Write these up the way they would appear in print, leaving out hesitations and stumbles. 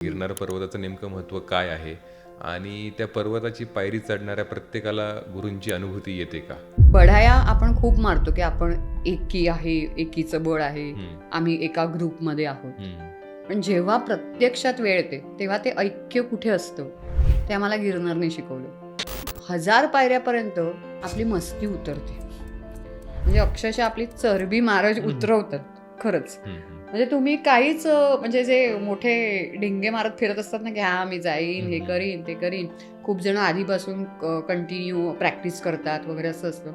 गिरनार पर्वताचं नेमकं महत्त्व काय आहे आणि त्या पर्वताची पायरी चढणाऱ्या प्रत्येकाला गुरूंची अनुभूती येते का? बढाया आपण खूप मारतो की आपण एकी आहे, एकीचं बळ आहे, आम्ही एका ग्रुपमध्ये आहोत. पण जेव्हा प्रत्यक्षात वेळ येते तेव्हा ते ऐक्य कुठे असतं ते आम्हाला गिरनारने शिकवलं. 1000 पायऱ्यापर्यंत आपली मस्ती उतरते, म्हणजे अक्षरशः आपली चरबी महाराज उतरवतात खरंच. म्हणजे तुम्ही काहीच म्हणजे जे मोठे ढिंगे मारत फिरत असतात ना की हा मी जाईन, हे करीन, ते करीन, खूप जण आधीपासून कंटिन्यू प्रॅक्टिस करतात वगैरे असं असतं.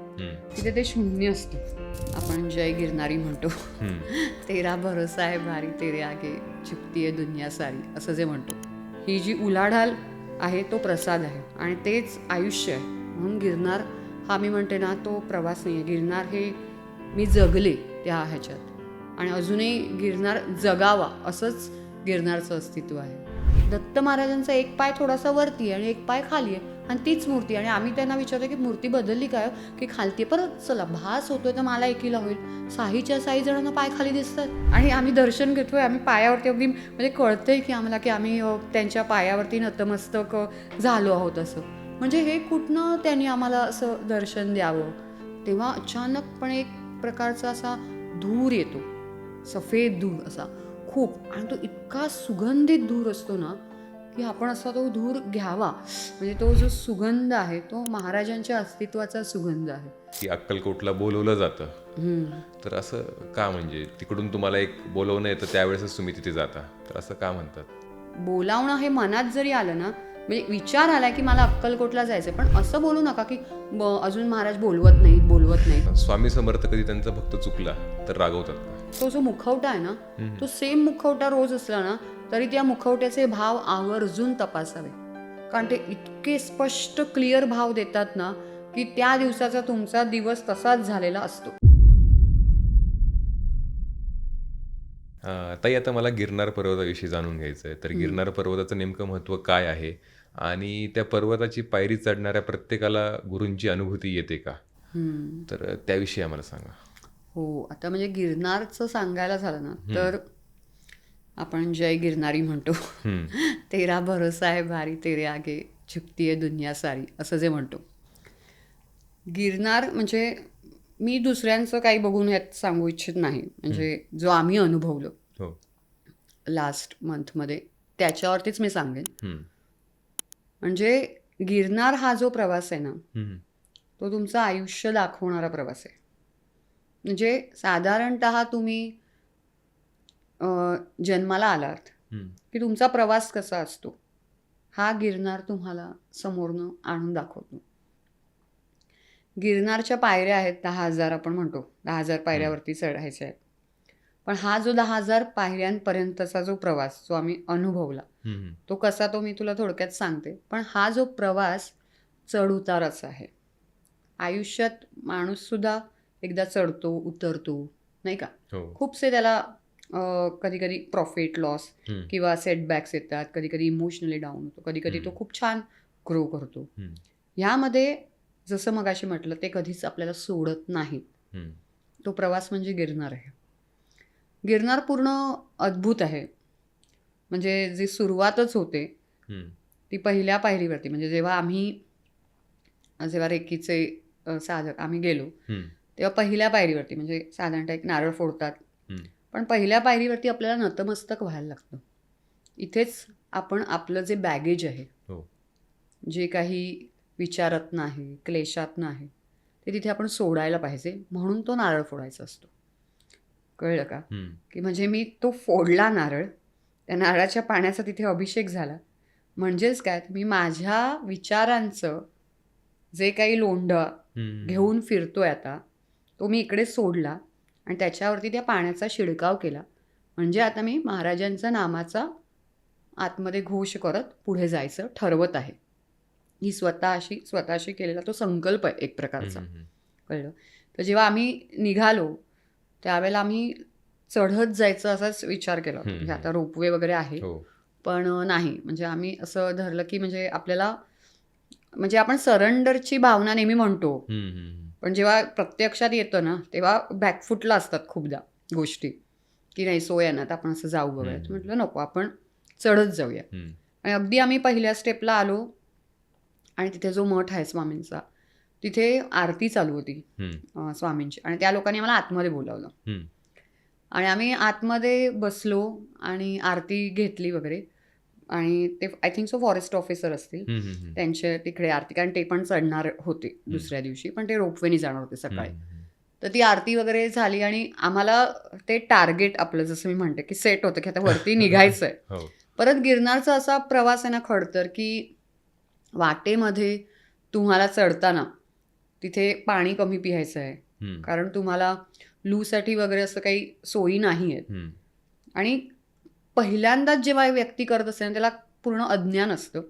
तिथे ते शून्य असतं. आपण जय गिरनारी म्हणतो, तेरा भरोसा आहे भारी तेरे आगे झुकती आहे दुनिया सारी, असं जे म्हणतो, ही जी उलाढाल आहे तो प्रसाद आहे आणि तेच आयुष्य आहे. म्हणून गिरनार हा मी म्हणते ना तो प्रवास नाही आहे. गिरनार हे मी जगले त्या ह्याच्यात आणि अजूनही गिरनार जगावा असंच गिरनारचं अस्तित्व आहे. दत्त महाराजांचा एक पाय थोडासा वरती आहे आणि एक पाय खाली आहे आणि तीच मूर्ती. आणि आम्ही त्यांना विचारतो की मूर्ती बदलली काय की खालती, परत चला भास होतोय तर मला एकीला होईल. साहीच्या 6 जणांना पाय खाली दिसतात आणि आम्ही दर्शन घेतोय, आम्ही पायावरती अगदी म्हणजे कळतंय की आम्हाला की आम्ही त्यांच्या पायावरती नतमस्तक झालो आहोत असं. म्हणजे हे कुठनं त्यांनी आम्हाला असं दर्शन द्यावं. तेव्हा अचानकपणे एक प्रकारचा असा धूर येतो, सफेद धूर असा खूप, आणि तो इतका सुगंधित धूर असतो ना की आपण असा तो धूर घ्यावा. म्हणजे तो जो सुगंध आहे तो महाराजांच्या अस्तित्वाचा सुगंध आहे. की अक्कलकोटला बोलवलं जातं, तर असं का? म्हणजे तिकडून तुम्हाला एक बोलवणं येतं त्यावेळेसच तुम्ही तिथे जाता, तर असं का म्हणतात? बोलावणं हे मनात जरी आलं ना, म्हणजे विचार आलाय की मला अक्कलकोटला जायचंय, पण असं बोलू नका की अजून महाराज बोलवत नाहीत. स्वामी समर्थ कधी त्यांचा भक्त चुकला तर रागवतात का? तो जो मुखवटा आहे ना, तो सेम मुखवटा रोज असला ना तरी त्या मुखवट्याचे भाव आवर्जून तपासावे, कारण ते इतके स्पष्ट क्लिअर भाव देतात ना की त्या दिवसाचा तुमचा दिवस तसाच झालेला असतो. ताई, आता मला गिरनार पर्वताविषयी जाणून घ्यायचं आहे. तर गिरनार पर्वताचं नेमकं महत्त्व काय आहे आणि त्या पर्वताची पायरी चढणाऱ्या प्रत्येकाला गुरूंची अनुभूती येते का? तर त्याविषयी आम्हाला सांगा. हो, आता म्हणजे गिरनारचं सांगायला झालं ना तर आपण जय गिरनारी म्हणतो, तेरा भरोसा आहे भारी तेरे आगे झुकती आहे दुनिया सारी, असं जे म्हणतो. गिरनार म्हणजे मी दुसऱ्यांचं काही बघून यात सांगू इच्छित नाही, म्हणजे जो आम्ही अनुभवलं हो. लास्ट मंथमध्ये त्याच्यावरतीच मी सांगेन. म्हणजे गिरनार हा जो प्रवास आहे ना तो तुमचं आयुष्य दाखवणारा प्रवास आहे. म्हणजे साधारणतः तुम्ही जन्माला आलात की तुमचा प्रवास कसा असतो हा गिरनार तुम्हाला समोरनं आणून दाखवतो. गिरनारच्या पायऱ्या आहेत 10,000, आपण म्हणतो 10,000 पायऱ्यावरती चढायच्या आहेत. पण हा जो 10,000 पायऱ्यांपर्यंतचा जो प्रवास जो आम्ही अनुभवला तो कसा, तो मी तुला थोडक्यात सांगते. पण हा जो प्रवास चढ उताराचा आहे. आयुष्यात माणूस सुद्धा एकदा चढतो उतरतो, नाही का? खूपसे त्याला कधी कधी प्रॉफिट लॉस किंवा सेटबॅक्स येतात, कधी कधी इमोशनली डाऊन होतो, कधी कधी तो खूप छान ग्रो करतो. ह्यामध्ये जसं मगाशी म्हटलं ते कधीच आपल्याला सोडत नाही. तो प्रवास म्हणजे गिरनार आहे. गिरनार पूर्ण अद्भुत आहे. म्हणजे जी सुरुवातच होते ती पहिल्या पायरीवरती, म्हणजे जेव्हा रेकीचे साधक आम्ही गेलो तेव्हा पहिल्या पायरीवरती म्हणजे साधारणतः एक नारळ फोडतात, पण पहिल्या पायरीवरती आपल्याला नतमस्तक व्हायला लागतं. इथेच आपण आपलं जे बॅगेज आहे, जे काही विचारात नाही, क्लेशात नाही, ते तिथे आपण सोडायला पाहिजे, म्हणून तो नारळ फोडायचा असतो. कळलं का? की म्हणजे मी तो फोडला नारळ, त्या नारळाच्या पाण्याचा तिथे अभिषेक झाला, म्हणजेच काय, मी माझ्या विचारांचं जे काही लोंढा घेऊन फिरतोय आता तो मी इकडे सोडला आणि त्याच्यावरती त्या पाण्याचा शिडकाव केला, म्हणजे आता मी महाराजांचा नामाचा आतमध्ये घोष करत पुढे जायचं ठरवत आहे. ही स्वतःशी केलेला तो संकल्प आहे एक प्रकारचा. कळलं? तर जेव्हा आम्ही निघालो त्यावेळेला आम्ही चढत जायचं असाच विचार केला होता. म्हणजे आता रोपवे वगैरे आहे, पण नाही, म्हणजे आम्ही असं धरलं की म्हणजे आपल्याला, म्हणजे आपण सरेंडरची भावना नेहमी म्हणतो, पण जेव्हा प्रत्यक्षात येतं ना तेव्हा बॅकफुटला असतात खूपदा गोष्टी, की नाही सोय ना, तर आपण असं जाऊ बघायचं. म्हटलं नको, आपण चढत जाऊया. आणि अगदी आम्ही पहिल्या स्टेपला आलो आणि तिथे जो मठ आहे स्वामींचा, तिथे आरती चालू होती स्वामींची, आणि त्या लोकांनी आम्हाला आतमध्ये बोलावलं आणि आम्ही आतमध्ये बसलो आणि आरती घेतली वगैरे. आणि ते I think so forest officer असतील, त्यांचे तिकडे आरती, कारण ते पण चढणार होते दुसऱ्या दिवशी, पण ते रोपवेनी जाणार होते सकाळी. तर ती आरती वगैरे झाली आणि आम्हाला ते टार्गेट आपलं जसं मी म्हणते की सेट होतं की आता वरती निघायचं आहे. परत गिरनारचा असा प्रवास आहे ना खडतर, की वाटेमध्ये तुम्हाला चढताना तिथे पाणी कमी पियायचं आहे, कारण तुम्हाला लूसाठी वगैरे असं काही सोयी नाही आहेत. आणि पहिल्यांदाच जेव्हा व्यक्ती करत असते ना त्याला पूर्ण अज्ञान असतं,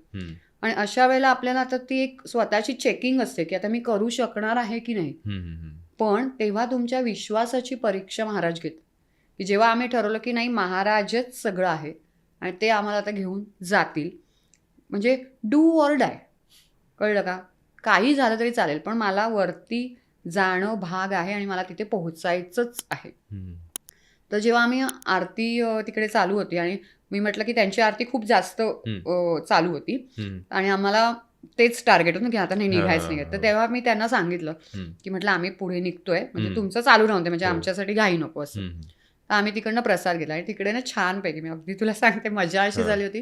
आणि अशा वेळेला आपल्याला आता ती एक स्वतःची चेकिंग असते की आता मी करू शकणार आहे की नाही. पण तेव्हा तुमच्या विश्वासाची परीक्षा महाराज घेतात, की जेव्हा आम्ही ठरवलं की नाही महाराजच सगळं आहे आणि ते आम्हाला आता घेऊन जातील, म्हणजे डू ऑर डाय, कळलं का, काही झालं तरी चालेल पण मला वरती जाणं भाग आहे आणि मला तिथे पोहोचायचंच आहे. तर जेव्हा आम्ही आरती तिकडे चालू होती आणि मी म्हटलं की त्यांची आरती खूप जास्त चालू होती आणि आम्हाला तेच टार्गेट होतं की आता नाही निघायचं नाही. तर तेव्हा मी त्यांना सांगितलं की म्हटलं आम्ही पुढे निघतोय, म्हणजे तुमचं चालू राहून दे, म्हणजे आमच्यासाठी घाई नको असं. तर आम्ही तिकडनं प्रसाद घेतला आणि तिकडे ना छानपैकी, मी अगदी तुला सांगते मजा अशी झाली होती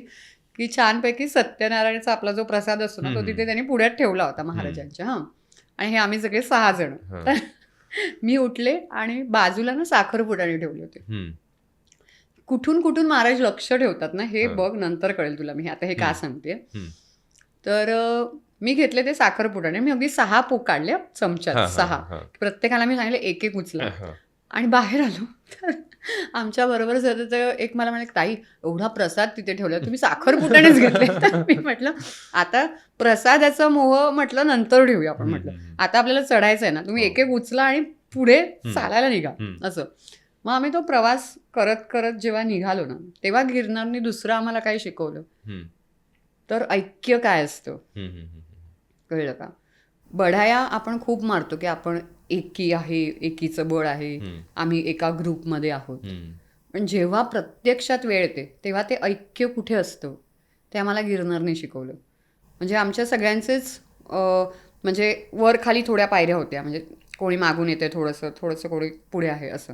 की छानपैकी सत्यनारायणचा आपला जो प्रसाद असतो ना तो तिथे त्यांनी पुढ्यात ठेवला होता महाराजांच्या. आणि हे आम्ही सगळे 6 जण. तर मी उठले आणि बाजूला ना साखरपुड्याने ठेवले होते. कुठून कुठून महाराज लक्ष ठेवतात ना हे बघ, नंतर कळेल तुला मी आता हे का सांगते. तर मी घेतले ते साखरपुड्याने, मी अगदी 6 पोक काढले चमच्यात, 6. प्रत्येकाला मी सांगितलं एक एक उचला आणि बाहेर आलो. तर आमच्या बरोबर एक मला म्हणाले ताई एवढा प्रसाद तिथे ठेवला तुम्ही साखरपुड्यानेच घेतले. तर मी म्हटलं आता प्रसादाचा मोह म्हटलं नंतर ठेवूया आपण, म्हटलं आता आपल्याला चढायचं आहे ना, तुम्ही एक एक उचला आणि पुढे चालायला निघा असं. मग आम्ही तो प्रवास करत करत जेव्हा निघालो ना तेव्हा गिरनारने दुसरं आम्हाला काय शिकवलं, तर ऐक्य काय असतं, कळलं का. बढाया आपण खूप मारतो की आपण एकी आहे, एकीचं बळ आहे, आम्ही एका ग्रुपमध्ये आहोत. पण जेव्हा प्रत्यक्षात वेळ येते तेव्हा ते ऐक्य कुठे असतं ते आम्हाला गिरनारने शिकवलं. म्हणजे आमच्या सगळ्यांचेच म्हणजे वर खाली थोड्या पायऱ्या होत्या, म्हणजे कोणी मागून येते थोडंसं कोणी पुढे आहे असं.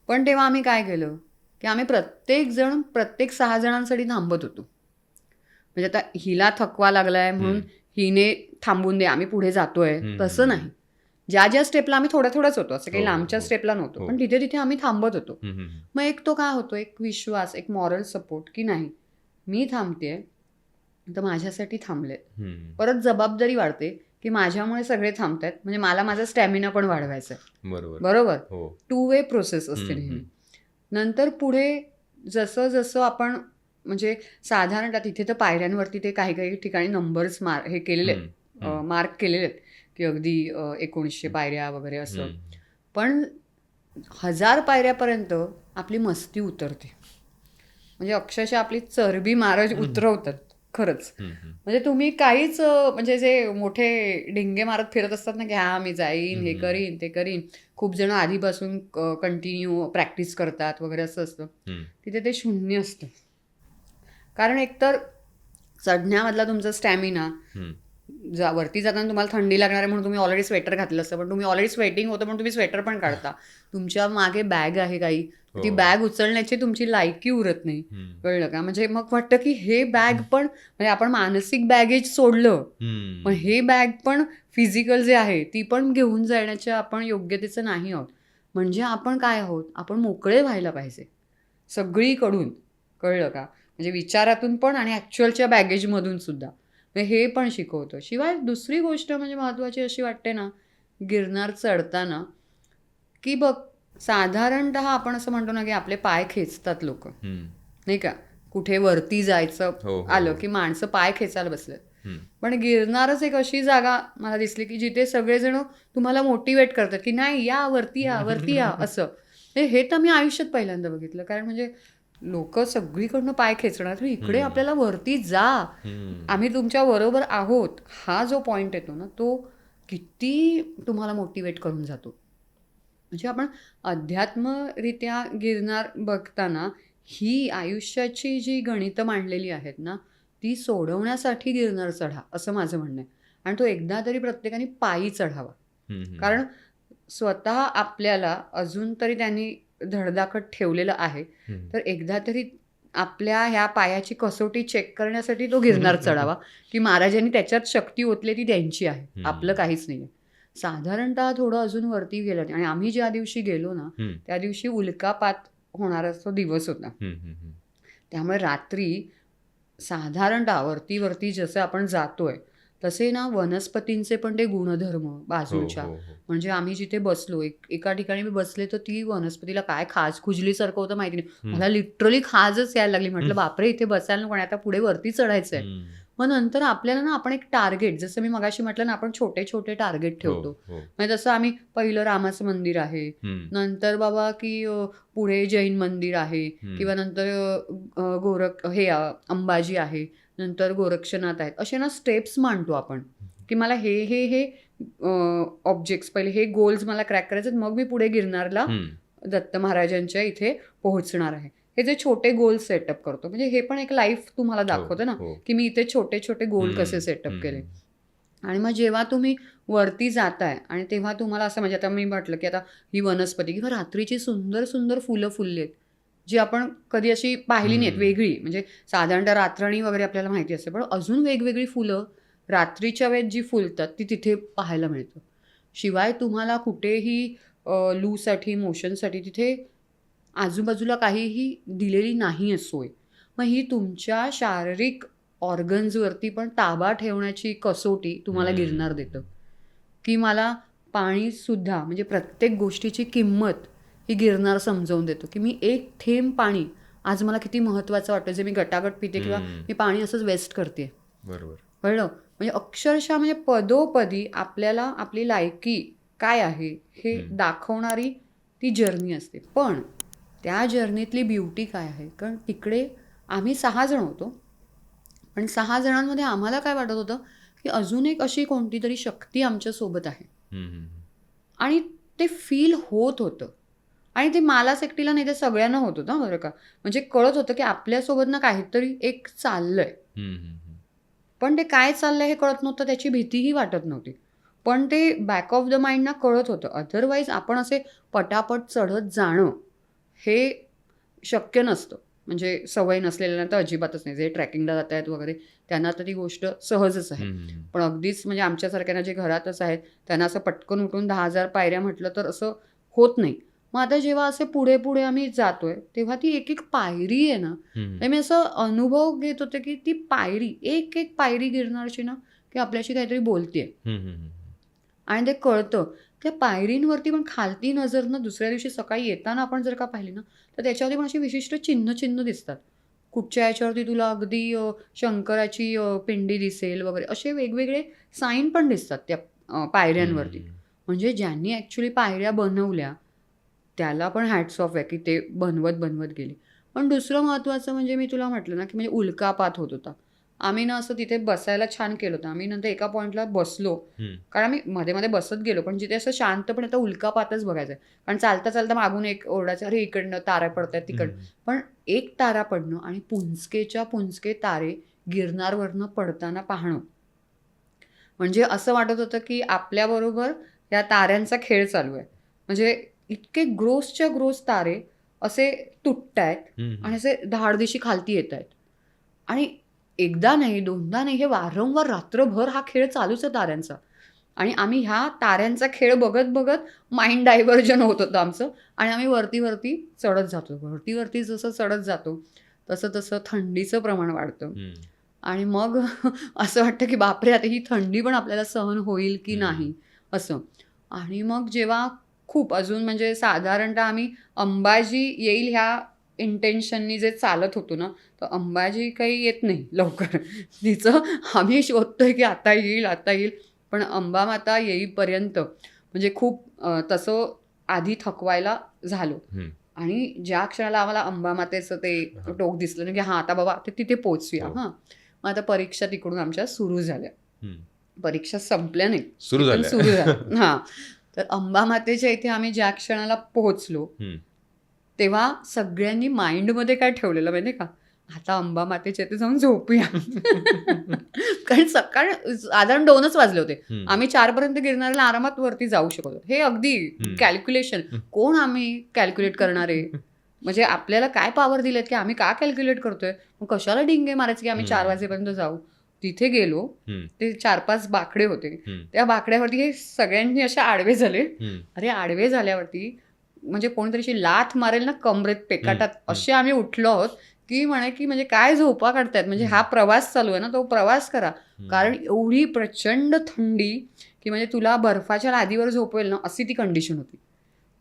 पण तेव्हा आम्ही काय केलं की आम्ही प्रत्येक 6 जणांसाठी थांबत होतो. म्हणजे आता हिला थकवा लागलाय म्हणून हिने थांबून दे आम्ही पुढे जातोय तसं नाही. ज्या ज्या स्टेपला आम्ही थोड्याच होतो, असं काही लांबच्या स्टेपला नव्हतो, पण तिथे तिथे आम्ही थांबत होतो. मग एक तो काय होतो, एक विश्वास, एक मॉरल सपोर्ट की नाही मी थांबतेय तर माझ्यासाठी थांबले. परत जबाबदारी वाढते की माझ्यामुळे सगळे थांबतायत, म्हणजे मला माझा स्टॅमिना पण वाढवायचा आहे. बरोबर. 2 वे प्रोसेस असते नेहमी. नंतर पुढे जसं जसं आपण म्हणजे साधारणतः तिथे तर पायऱ्यांवरती ते काही काही ठिकाणी नंबर्स हे केलेले आहेत, मार्क केलेले आहेत की अगदी 1900 पायऱ्या वगैरे असं. पण 1000 पायऱ्यापर्यंत आपली मस्ती उतरते, म्हणजे अक्षरशः आपली चरबी महाराज उतरवतात खरंच. म्हणजे तुम्ही काहीच म्हणजे जे मोठे डिंगे मारत फिरत असतात ना की हा मी जाईन, हे करीन, ते करीन, खूप जण आधीपासून कंटिन्यू प्रॅक्टिस करतात वगैरे असं असतं, तिथे ते शून्य असतं. कारण एकतर चढण्यामधला तुमचा स्टॅमिना, वरती जाताना तुम्हाला थंडी लागणार आहे म्हणून तुम्ही ऑलरेडी स्वेटर घातलं असतं, पण तुम्ही ऑलरेडी स्वेटिंग होतं पण तुम्ही स्वेटर पण काढता. तुमच्या मागे बॅग आहे काही, ती बॅग उचलण्याची तुमची लायकी उरत नाही, कळलं का. म्हणजे मग वाटतं की हे बॅग पण, म्हणजे आपण मानसिक बॅगेज सोडलं पण हे बॅग पण फिजिकल जे आहे ती पण घेऊन जाण्याच्या आपण योग्यतेचं नाही आहोत. म्हणजे आपण काय आहोत, आपण मोकळे व्हायला पाहिजे सगळीकडून, कळलं का. म्हणजे विचारातून पण आणि ॲक्च्युअलच्या बॅगेजमधून सुद्धा हे पण शिकवतं. शिवाय दुसरी गोष्ट म्हणजे महत्त्वाची अशी वाटते ना गिरनार चढताना, की बघ साधारणतः आपण असं म्हणतो ना की आपले पाय खेचतात लोक, नाही का, कुठे वरती जायचं आलं की माणसं पाय खेचायला बसलेत. पण गिरनारच एक अशी जागा मला दिसली की जिथे सगळेजण तुम्हाला मोटिवेट करतात की नाही या वरती या वरती या असं. हे तर मी आयुष्यात पहिल्यांदा बघितलं. कारण म्हणजे लोक सगळीकडनं पाय खेचणार, इकडे आपल्याला वरती जा, आम्ही तुमच्या बरोबर आहोत, हा जो पॉइंट येतो ना तो किती तुम्हाला मोटिवेट करून जातो. म्हणजे आपण अध्यात्मरित्या गिरनार बघताना ही आयुष्याची जी गणितं मांडलेली आहेत ना, ती सोडवण्यासाठी गिरनार चढा, असं माझं म्हणणं आहे. आणि तो एकदा तरी प्रत्येकाने पायी चढावा. कारण स्वतः आपल्याला अजून तरी त्यांनी धडधाकट ठेवलेलं आहे, तर एकदा तरी आपल्या ह्या पायाची कसोटी चेक करण्यासाठी तो गिरनार चढावा, की महाराजांनी त्याच्यात शक्ती ओतली ती त्यांची आहे, आपलं काहीच नाही आहे. साधारणतः थोडं अजून वरती गेलं आणि आम्ही ज्या दिवशी गेलो ना, त्या दिवशी उल्कापात होणारा तो दिवस होता. त्यामुळे रात्री साधारणतः वरती जसं आपण जातोय तसे ना वनस्पतींचे पण ते गुणधर्म बाजूच्या, म्हणजे आम्ही जिथे बसलो एका ठिकाणी मी बसले तर ती वनस्पतीला काय खाज खुजलीसारखं होतं माहिती नाही, मला लिटरली खाजच यायला लागली. म्हटलं बापरे, इथे बसायला नको, आता पुढे वरती चढायचंय. मग नंतर आपल्याला ना आपण एक टार्गेट, जसं मी मगाशी म्हटलं ना, आपण छोटे छोटे टार्गेट ठेवतो. म्हणजे तसं आम्ही पहिलं रामाचं मंदिर आहे, नंतर बाबा की पुढे जैन मंदिर आहे, किंवा नंतर अंबाजी आहे, नंतर गोरक्षनाथ आहेत, असे ना स्टेप्स मांडतो आपण, की मला हे हे हे ऑब्जेक्ट्स पहिले, हे गोल्स मला क्रॅक करायचे, मग मी पुढे गिरनारला दत्त महाराजांच्या इथे पोहोचणार आहे. हे जे छोटे गोल सेटअप करतो, म्हणजे हे पण एक लाईफ तुम्हाला दाखवतं ना, की मी इथे छोटे छोटे गोल कसे सेटअप केले. आणि मग जेव्हा तुम्ही वरती जाताय आणि तेव्हा तुम्हाला असं, म्हणजे आता मी म्हटलं की आता ही वनस्पती किंवा रात्रीची सुंदर सुंदर फुलं फुलली आहेत, जी आपण कधी अशी पाहिली नाहीत, वेगळी, म्हणजे साधारणतः रातराणी वगैरे आपल्याला माहिती असते, पण अजून वेगवेगळी फुलं रात्रीच्या वेळेत जी फुलतात ती तिथे पाहायला मिळतं. शिवाय तुम्हाला कुठेही लूसाठी मोशनसाठी तिथे आजूबाजूला काहीही दिलेली नाही आहे सोय. मग ही तुमच्या शारीरिक ऑर्गन्सवरती पण ताबा ठेवण्याची कसोटी तुम्हाला गिरनार देतं, की मला पाणीसुद्धा, म्हणजे प्रत्येक गोष्टीची किंमत ही गिरनार समजावून देतो, की मी एक थेंब पाणी आज मला किती महत्त्वाचं वाटतं, जे मी गटागट पिते किंवा मी पाणी असंच वेस्ट करते. बरोबर, कळलं? म्हणजे अक्षरशः म्हणजे पदोपदी आपल्याला आपली लायकी काय आहे हे दाखवणारी ती जर्नी असते. पण त्या जर्नीतली ब्युटी काय आहे, कारण तिकडे आम्ही 6 जण होतो, पण 6 जणांमध्ये आम्हाला काय वाटत होतं, की अजून एक अशी कोणती तरी शक्ती आमच्यासोबत आहे. आणि ते फील होत होतं. आणि ते मलाच एकटीला नाही, ते सगळ्यांना होत होतं बरं का. म्हणजे कळत होतं की आपल्यासोबत ना काहीतरी एक चाललंय, पण ते काय चाललंय हे कळत नव्हतं, त्याची भीतीही वाटत नव्हती, पण ते बॅक ऑफ द माइंड ना कळत होतं. अदरवाईज आपण असे पटापट चढत जाणं हे शक्य नसतं, म्हणजे सवय नसलेल्यांना तर अजिबातच नाही. जे ट्रॅकिंगला जात आहेत वगैरे त्यांना तर ती गोष्ट सहजच आहे, पण अगदीच म्हणजे आमच्यासारख्यांना जे घरातच आहेत त्यांना असं पटकन उठून 10,000 पायऱ्या म्हटलं तर असं होत नाही. मग आता जेव्हा असे पुढे पुढे आम्ही जातोय तेव्हा ती एक एक पायरी आहे ना, मी असं अनुभव घेत होते की ती पायरी, एक एक पायरी गिरनारची ना, की आपल्याशी काहीतरी बोलतेय. आणि ते कळतं त्या पायरींवरती. पण खालती नजर ना, दुसऱ्या दिवशी सकाळी येताना आपण जर का पाहिली ना, तर त्याच्यावरती पण अशी विशिष्ट चिन्ह दिसतात. कुठच्या याच्यावरती तुला अगदी शंकराची पिंडी दिसेल वगैरे, असे वेगवेगळे साईन पण दिसतात त्या पायऱ्यांवरती. म्हणजे ज्यांनी ॲक्च्युली पायऱ्या बनवल्या त्याला पण हॅट्स ऑफ आहे, की ते बनवत गेली. पण दुसरं महत्त्वाचं म्हणजे मी तुला म्हटलं ना, की म्हणजे उल्कापात होत होता. आम्ही ना असं तिथे बसायला छान केलं होतं. आम्ही नंतर एका पॉईंटला बसलो, कारण आम्ही मध्ये मध्ये बसत गेलो, पण जिथे असं शांतपणे आता उल्कापातच बघायचं आहे. कारण चालता चालता मागून एक ओरडायचं, अरे इकडनं तारा पडत आहेत तिकडनं. पण एक तारा पडणं आणि पुंजकेच्या पुंजके तारे गिरनारवरनं पडताना पाहणं, म्हणजे असं वाटत होतं की आपल्याबरोबर या ताऱ्यांचा खेळ चालू आहे. म्हणजे इतके ग्रोसच्या ग्रोस तारे असे तुटतायत आणि असे धाडदिशी खालती येत आहेत. आणि एकदा नाही, दोनदा नाही, हे वारंवार रात्रभर हा खेळ चालूच आहे ताऱ्यांचा. आणि आम्ही ह्या ताऱ्यांचा खेळ बघत बघत माइंड डायव्हर्जन होत होतं आमचं. आणि आम्ही वरती चढत जातो. वरती जसं चढत जातो तसं तसं थंडीचं प्रमाण वाढतं. आणि मग असं वाटतं की बापरे, आता ही थंडी पण आपल्याला सहन होईल की नाही असं. आणि मग जेव्हा खूप अजून म्हणजे साधारणतः आम्ही अंबाजी येईल ह्या इंटेन्शननी जे चालत होतो ना, तर अंबाजी काही येत नाही लवकर. तिचं आम्ही शोधतोय की आता येईल, पण अंबामाता येईपर्यंत म्हणजे खूप तसं आधी थकवायला झालो. आणि ज्या क्षणाला आम्हाला अंबामातेचं ते टोक दिसलं ना, की हां आता बाबा तिथे पोहोचूया. हां, मग आता परीक्षा तिकडून आमच्या सुरू झाल्या. परीक्षा संपल्या नाही, सुरू झाल्या. हां, तर अंबामातेच्या इथे आम्ही ज्या क्षणाला पोहोचलो तेव्हा सगळ्यांनी माइंडमध्ये काय ठेवलेलं माहिती का, आता अंबा मातेच्या इथे जाऊन झोपूया. कारण सकाळ साधारण 2च वाजले होते. आम्ही 4 गिरनारला आरामात वरती जाऊ शकतो. हे अगदी कॅल्क्युलेशन. कोण आम्ही कॅल्क्युलेट करणारे? म्हणजे आपल्याला काय पॉवर दिलेत की आम्ही का कॅल्क्युलेट करतोय? मग कशाला डिंगे मारायचे की आम्ही 4 वाजेपर्यंत जाऊ? तिथे गेलो, ते 4-5 बाकडे होते. त्या बाकड्यावरती हे सगळ्यांनी असे आडवे झाले. अरे आडवे झाल्यावरती म्हणजे कोणतरी लाथ मारेल ना कमरेत पेकाटात, असे आम्ही उठलो आहोत की म्हणे की म्हणजे काय झोपा काढतायत, म्हणजे हा प्रवास चालू आहे ना, तो प्रवास करा. कारण एवढी प्रचंड थंडी की म्हणजे तुला बर्फाच्या लादीवर झोपवेल ना, अशी ती कंडिशन होती.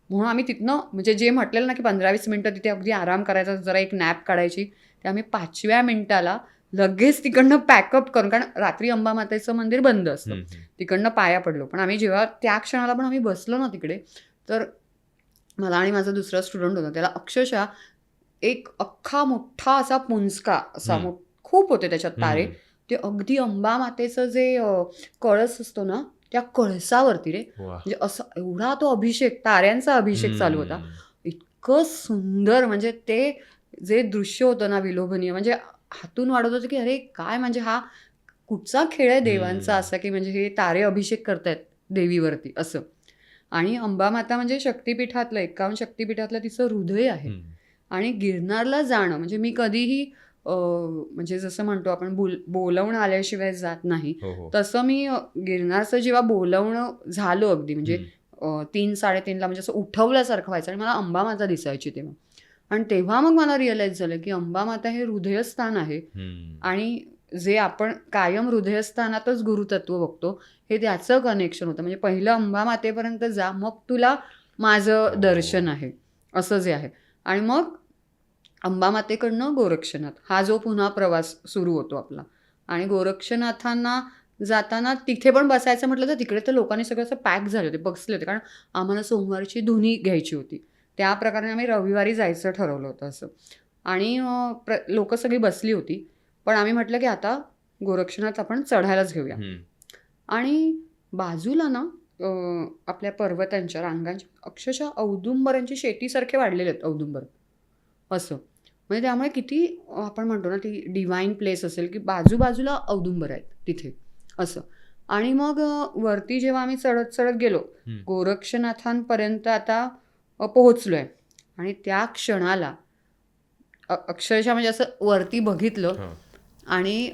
म्हणून आम्ही तिथनं म्हणजे जे म्हटलेलं ना की 15-20 मिनिटं तिथे अगदी आराम करायचा, जरा एक नॅप काढायची, ते आम्ही 5व्या मिनिटाला लगेच तिकडनं पॅकअप करून, कारण रात्री अंबा मातेचं मंदिर बंद असतं, तिकडनं पाया पडलो. पण आम्ही जेव्हा त्या क्षणाला पण आम्ही बसलो ना तिकडे, तर मला आणि माझा दुसरा स्टुडंट होता, त्याला अक्षरशः एक अख्खा मोठा असा पुंजका असा खूप होते त्याच्यात तारे, ते अगदी अंबा मातेचं जे कळस असतो ना त्या कळसावरती रे, म्हणजे असं एवढा तो अभिषेक, ताऱ्यांचा अभिषेक चालू होता. इतकं सुंदर, म्हणजे ते जे दृश्य होतं ना विलोभनीय, म्हणजे हातून वाढत होतं की अरे काय, म्हणजे हा कुठचा खेळ आहे देवांचा असा की म्हणजे हे तारे अभिषेक करतायत देवीवरती असं. आणि अंबा माता म्हणजे शक्तिपीठातलं 51 शक्तिपीठातलं तिचं हृदय आहे. आणि गिरनारला जाणं म्हणजे मी कधीही म्हणजे जसं म्हणतो आपण बोलवणं आल्याशिवाय जात नाही, तसं मी गिरनारचं जेव्हा बोलवणं झालं अगदी म्हणजे 3-3:30ला म्हणजे असं उठवल्यासारखं व्हायचं आणि मला अंबा माता दिसायची तेव्हा. आणि तेव्हा मग मला रिअलाईज झालं की अंबा माता हे हृदयस्थान आहे. आणि जे आपण कायम हृदयस्थानातच गुरुतत्व बघतो, हे त्याचं कनेक्शन होतं. म्हणजे पहिलं अंबा मातेपर्यंत जा, मग तुला माझं दर्शन आहे असं जे आहे. आणि मग अंबा मातेकडनं गोरक्षनाथ हा जो पुन्हा प्रवास सुरू होतो आपला. आणि गोरक्षनाथांना जाताना तिथे पण बसायचं म्हटलं तर तिकडे तर लोकांनी सगळं असं पॅक झाले होते, बसले होते, कारण आम्हाला सोमवारची धुनी घ्यायची होती. त्या प्रकारे आम्ही रविवारी जायचं ठरवलं होतं असं. आणि लोक सगळी बसली होती, पण आम्ही म्हटलं की आता गोरक्षनाथ आपण चढायलाच घेऊया. आणि बाजूला ना आपल्या पर्वतांच्या रांगांच्या अक्षरशः औदुंबरांची शेतीसारखे वाढलेले आहेत औदुंबर असं. म्हणजे त्यामुळे किती आपण म्हणतो ना ती डिवाईन प्लेस असेल की बाजूबाजूला औदुंबर आहेत तिथे असं. आणि मग वरती जेव्हा आम्ही चढत चढत गेलो गोरक्षनाथांपर्यंत आता पोहोचलो आहे, आणि त्या क्षणाला अक्षरशः म्हणजे असं वरती बघितलं आणि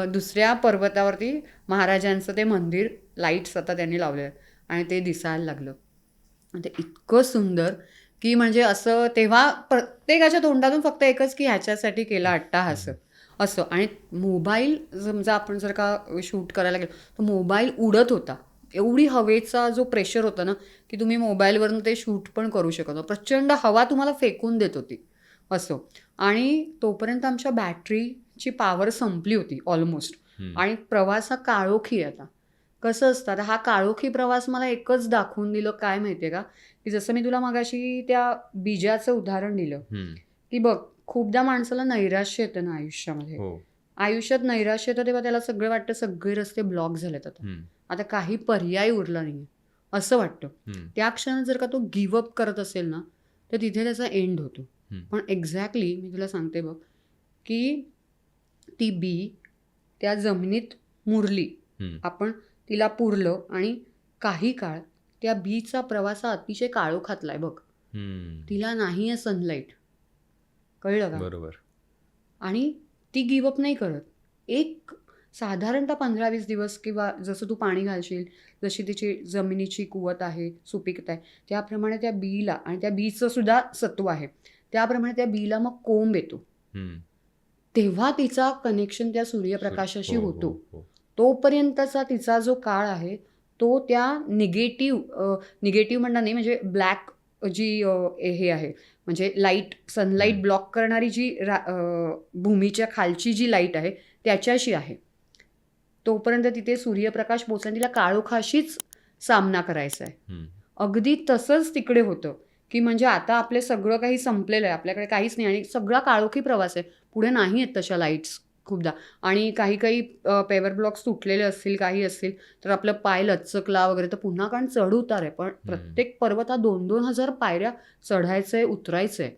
दुसऱ्या पर्वतावरती महाराजांचं ते मंदिर लाईट्स आता त्यांनी लावले आहेत आणि ते दिसायला लागलं. ते इतकं सुंदर की म्हणजे असं तेव्हा प्रत्येकाच्या तोंडातून फक्त एकच की ह्याच्यासाठी केला अट्टाहास असं. आणि मोबाईल समजा आपण जर का शूट करायला गेलो तर मोबाईल उडत होता, एवढी हवेचा जो प्रेशर होता ना की तुम्ही मोबाईलवरून ते शूट पण करू शकत होता. प्रचंड हवा तुम्हाला फेकून देत होती असं. आणि तोपर्यंत आमच्या बॅटरीची पॉवर संपली होती ऑलमोस्ट. आणि प्रवास हा काळोखी आहे. आता कसं असतं, आता हा काळोखी प्रवास मला एकच दाखवून दिलं काय माहिती आहे का, की जसं मी तुला मगाशी त्या बीजाचं उदाहरण दिलं की बघ खूपदा माणसाला नैराश्य येतं ना आयुष्यामध्ये. आयुष्यात नैराश्य येतं तेव्हा त्याला सगळं वाटतं सगळे रस्ते ब्लॉक झालेत, आता काही पर्याय उरला नाही असं वाटतं. त्या क्षणात जर का तो गिव्हअप करत असेल ना तर तिथे त्याचा एंड होतो. पण एक्झॅक्टली मी तुला सांगते बघ की ती बी त्या जमिनीत मुरली, आपण तिला पुरलं आणि काही काळ त्या बीचा प्रवास हा अतिशय काळोखातला बघ. तिला नाही आहे सनलाईट, कळलं का? बरोबर. आणि ती गिव्हअप नाही करत. एक साधारणतः 15-20 दिवस किंवा जसं तू पाणी घालशील, जशी तिची जमिनीची कुवत आहे, सुपीकता आहे, त्याप्रमाणे त्या बीला आणि त्या बीचं सुद्धा सत्व आहे, त्याप्रमाणे त्या बीला मग कोंब येतो. तेव्हा तिचा कनेक्शन त्या सूर्यप्रकाशाशी होतो. तोपर्यंतचा तिचा जो काळ आहे तो त्या निगेटिव्ह म्हणणार नाही, म्हणजे ब्लॅक जी हे आहे म्हणजे लाईट, सनलाईट ब्लॉक करणारी जी भूमीच्या खालची जी लाईट आहे त्याच्याशी आहे. तोपर्यंत तिथे सूर्यप्रकाश पोचला, तिला काळोखाशीच सामना करायचा आहे. अगदी तसंच तिकडे होतं की म्हणजे आता आपले सगळं काही संपलेलं आहे, आपल्याकडे काहीच नाही आणि सगळा काळोखी प्रवास आहे, पुढे नाही आहेत तशा लाईट्स खूपदा. आणि काही काही पेवर ब्लॉक्स तुटलेले असतील, काही असतील, तर आपलं पाय लचकला वगैरे तर पुन्हा, कारण चढ उतार आहे. पण प्रत्येक पर्वत हा 2,000 पायऱ्या चढायचं आहे, उतरायचं आहे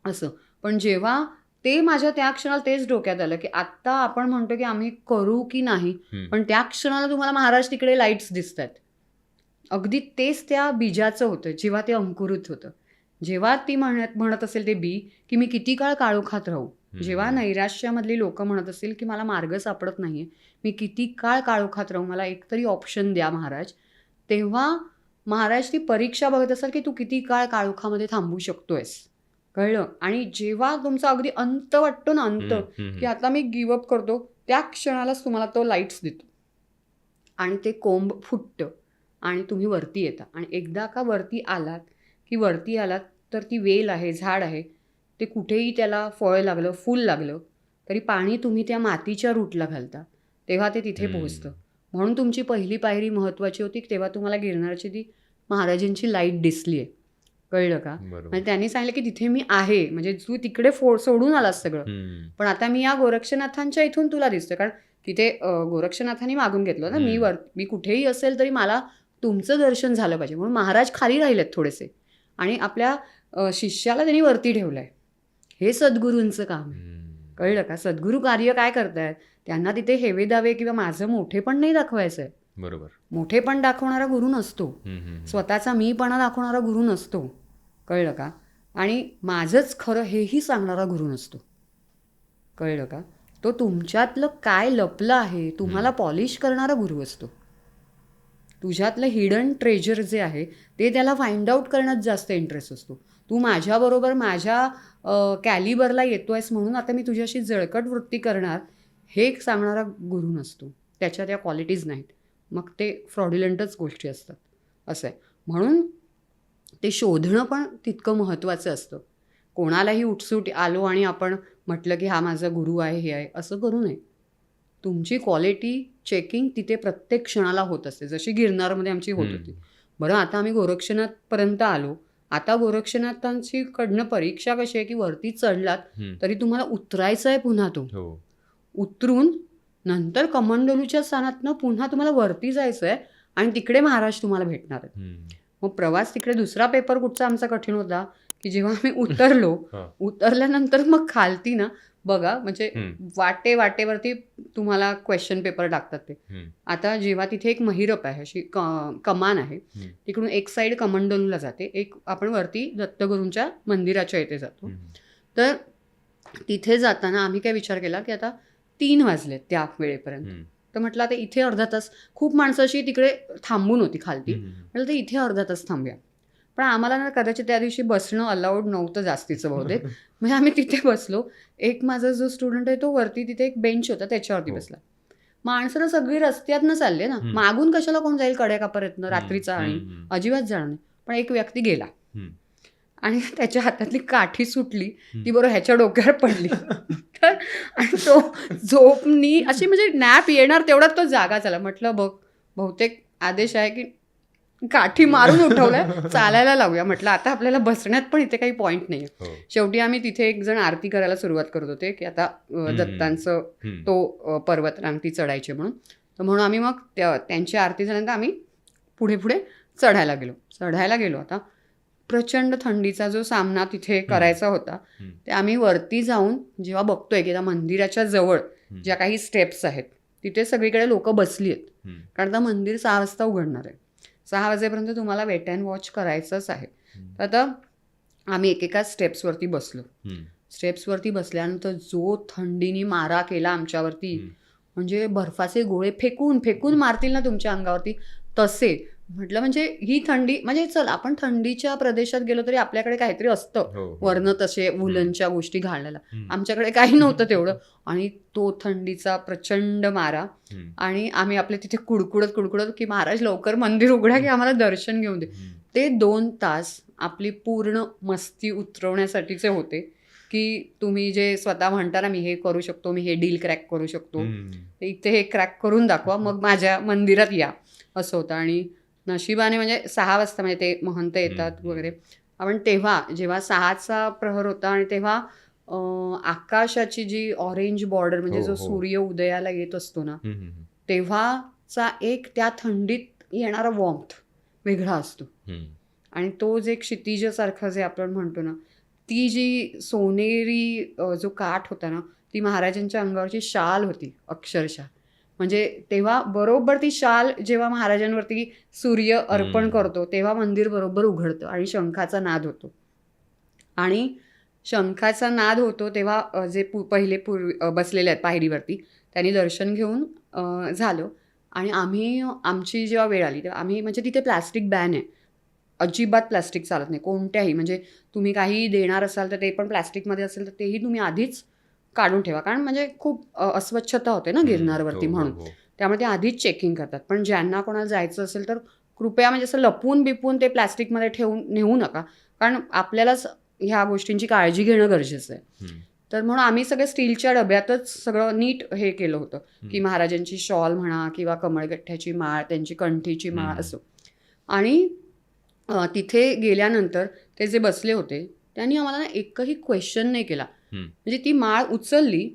असं. पण जेव्हा ते माझ्या त्या क्षणाला तेच डोक्यात आलं, की आत्ता आपण म्हणतो की आम्ही करू की नाही, पण त्या क्षणाला तुम्हाला महाराज तिकडे लाईट्स दिसत आहेत. अगदी तेच त्या बीजाचं होतं, जेव्हा ते अंकुरित होतं. जेव्हा ती म्हणत असेल ते बी, की मी किती काळ काळोखात राहू. जेव्हा नैराश्यामधली लोक म्हणत असतील की मला मार्ग सापडत नाहीये, मी किती काळ काळोखात राहू, मला एकतरी ऑप्शन द्या महाराज, तेव्हा महाराज ती परीक्षा बघत असाल की तू किती काळ काळोखामध्ये थांबू शकतोयस. कळलं? आणि जेव्हा तुमचा अगदी अंत वाटतो ना, अंत, की आता मी गिवअप करतो, त्या क्षणालाच तुम्हाला तो लाईट्स देतो आणि ते कोंब फुटतं आणि तुम्ही वरती येता. आणि एकदा का वरती आलात तर ती वेल आहे, झाड आहे, ते कुठेही त्याला फळ लागलं, फूल लागलं, तरी पाणी तुम्ही त्या मातीच्या रूटला घालता, तेव्हा ते तिथे पोहोचतं. म्हणून तुमची पहिली पायरी महत्त्वाची होती, तेव्हा तुम्हाला गिरनारची ती महाराजांची लाईट दिसली आहे. कळलं का? म्हणजे त्यांनी सांगितलं की तिथे मी आहे, म्हणजे तू तिकडे सोडून आलास सगळं, पण आता मी या गोरक्षनाथांच्या इथून तुला दिसतं. कारण तिथे गोरक्षनाथांनी मागून घेतलं ना, मी कुठेही असेल तरी मला तुमचं दर्शन झालं पाहिजे. म्हणून महाराज खाली राहिलेत थोडेसे आणि आपल्या शिष्याला त्यांनी वरती ठेवलंय. हे सद्गुरूंचं काम आहे. कळलं का? सद्गुरू कार्य काय करतायत, त्यांना तिथे हेवे दावे किंवा माझं मोठेपण नाही दाखवायचं आहे. बरोबर. मोठेपण दाखवणारा गुरु नसतो, स्वतःचा मीपणा दाखवणारा गुरु नसतो. कळलं का? आणि माझंच खरं हेही सांगणारा गुरु नसतो. कळलं का? तो तुमच्यातलं काय लपलं आहे तुम्हाला पॉलिश करणारा गुरु असतो. तुझ्यातलं हिडन ट्रेजर जे आहे ते त्याला फाइंड आउट करण्यात जास्त इंटरेस्ट असतो. तू माझ्याबरोबर माझ्या कॅलिबरला येतोयस म्हणून आता मी तुझ्याशी जळकट वृत्ती करणार, हे सांगणारा गुरु नसतो. त्याच्या त्या क्वालिटीज नाहीत, मग ते फ्रॉड्युलंटच गोष्टी असतात. असं आहे. म्हणून ते शोधणं पण तितकं महत्त्वाचं असतं. कोणालाही उठसूट आलो आणि आपण म्हटलं की हा माझा गुरु आहे, हे आहे, असं करू नये. तुमची क्वालिटी चेकिंग तिथे प्रत्येक क्षणाला होत असते, जशी गिरनारमध्ये आमची होत होती. बरं, आता आम्ही गोरक्षनाथपर्यंत आलो. आता गोरक्षनाथांची कडनं परीक्षा कशी आहे की वरती चढलात तरी तुम्हाला उतरायचं आहे पुन्हा. तो उतरून नंतर कमंडलूच्या स्थानातनं पुन्हा तुम्हाला वरती जायचं आहे आणि तिकडे महाराज तुम्हाला भेटणार आहेत. मग प्रवास तिकडे दुसरा पेपर कुठचा आमचा कठीण होता की जेव्हा आम्ही उतरल्यानंतर मग खालती ना बघा, म्हणजे वाटेवरती तुम्हाला क्वेश्चन पेपर टाकतात ते. आता जेव्हा तिथे एक महिरप आहे, अशी कमान आहे, तिकडून एक साईड कमंडलूला जाते, एक आपण वरती दत्तगुरूंच्या मंदिराच्या इथे जातो. तर तिथे जाताना आम्ही काय विचार केला की आता 3 वाजले त्या वेळेपर्यंत, तर म्हटलं आता इथे अर्धा तास, खूप माणसं अशी तिकडे थांबून होती खालती, म्हटलं तर इथे अर्धा तास थांबूया. पण आम्हाला ना कदाचित त्या दिवशी बसणं अलाउड नव्हतं जास्तीचं बहुतेक, म्हणजे आम्ही तिथे बसलो. एक माझा जो स्टुडंट आहे तो वरती तिथे एक बेंच होता त्याच्यावरती बसला. माणसं ना सगळी रस्त्यातनं चालले ना, मागून कशाला कोण जाईल कड्याकापर्यंत रात्रीचा, आणि अजिबात जाणार नाही. पण एक व्यक्ती गेला आणि त्याच्या हातातली काठी सुटली, ती बरोबर ह्याच्या डोक्यावर पडली. तर आणि तो झोपनी अशी, म्हणजे नॅप येणार तेवढ्यात तो जागा झाला. म्हटलं बघ, बहुतेक आदेश आहे की काठी मारून उठवलाय, चालायला लावूया. म्हटलं आता आपल्याला बसण्यात पण इथे काही पॉईंट नाही. शेवटी आम्ही तिथे एक जण आरती करायला सुरुवात करत होते की आता दत्तांचं तो पर्वत रांगती चढायचे म्हणून आम्ही मग त्यांची आरती झाल्यानंतर आम्ही पुढे चढायला गेलो. आता प्रचंड थंडीचा जो सामना तिथे करायचा होता, ते आम्ही वरती जाऊन जेव्हा बघतोय की आता मंदिराच्या जवळ ज्या काही स्टेप्स आहेत तिथे सगळीकडे लोक बसली आहेत, कारण आता मंदिर 6 वाजता उघडणार आहे. 6 वाजेपर्यंत तुम्हाला वेट अँड वॉच करायचंच आहे. तर आता आम्ही एकेका स्टेप्सवरती बसलो. स्टेप्सवरती बसल्यानंतर जो थंडीने मारा केला आमच्यावरती, म्हणजे बर्फाचे गोळे फेकून मारतील ना तुमच्या अंगावरती तसे. म्हटलं म्हणजे ही थंडी, म्हणजे चल आपण थंडीच्या प्रदेशात गेलो तरी आपल्याकडे काहीतरी असतं वर्ण तसे वुलनच्या गोष्टी घालण्याला, आमच्याकडे काही नव्हतं तेवढं. आणि तो थंडीचा प्रचंड मारा, आणि आम्ही आपल्या तिथे कुडकुडत की महाराज लवकर मंदिर उघडा की आम्हाला दर्शन घेऊन दे. ते 2 तास आपली पूर्ण मस्ती उतरवण्यासाठीचे होते की तुम्ही जे स्वतः म्हणता ना, मी हे करू शकतो, मी हे डील क्रॅक करू शकतो, इथे हे क्रॅक करून दाखवा, मग माझ्या मंदिरात या, असं होतं. आणि नशिबाने म्हणजे 6 वाजता म्हणजे ते महंत येतात वगैरे. आपण तेव्हा जेव्हा 6चा प्रहर होता आणि तेव्हा आकाशाची जी ऑरेंज बॉर्डर म्हणजे हो, जो हो. सूर्य उदयाला येत असतो ना, हम्म, हम्म, तेव्हाचा एक त्या थंडीत येणारा वॉर्मथ वेगळा असतो. हम्म. आणि तो जे क्षितिजासारखा जे आपण म्हणतो ना, ती जी सोनेरी जो काठ होता ना, ती महाराजांच्या अंगावरची शाल होती अक्षरशः. म्हणजे तेव्हा बरोबर ती शाल जेव्हा महाराजांवरती सूर्य अर्पण करतो तेव्हा मंदिर बरोबर उघडतं आणि शंखाचा नाद होतो. आणि शंखाचा नाद होतो तेव्हा जे पहिले बसलेले आहेत पायरीवरती त्यांनी दर्शन घेऊन झालं. आणि आमची जेव्हा वेळ आली तेव्हा आम्ही म्हणजे तिथे प्लास्टिक बॅन आहे. अजिबात प्लास्टिक चालत नाही कोणत्याही. म्हणजे तुम्ही काही देणार असाल तर ते पण प्लास्टिकमध्ये असेल तर तेही तुम्ही आधीच काढून ठेवा. कारण म्हणजे खूप अस्वच्छता होते ना गिरनारवरती हो, हो, म्हणून. हो. त्यामुळे ते आधीच चेकिंग करतात. पण ज्यांना कोणाला जायचं असेल तर कृपया म्हणजे असं लपून बिपून ते प्लास्टिकमध्ये ठेवून नेऊ नका. कारण आपल्यालाच ह्या गोष्टींची काळजी घेणं गरजेचं आहे. तर म्हणून आम्ही सगळं स्टीलच्या डब्यातच सगळं नीट हे केलं होतं की महाराजांची शॉल म्हणा किंवा कमळगठ्ठ्याची माळ, त्यांची कंठीची माळ असो. आणि तिथे गेल्यानंतर ते जे बसले होते त्यांनी आम्हाला ना एकही क्वेश्चन नाही केला. म्हणजे ती माळ उचलली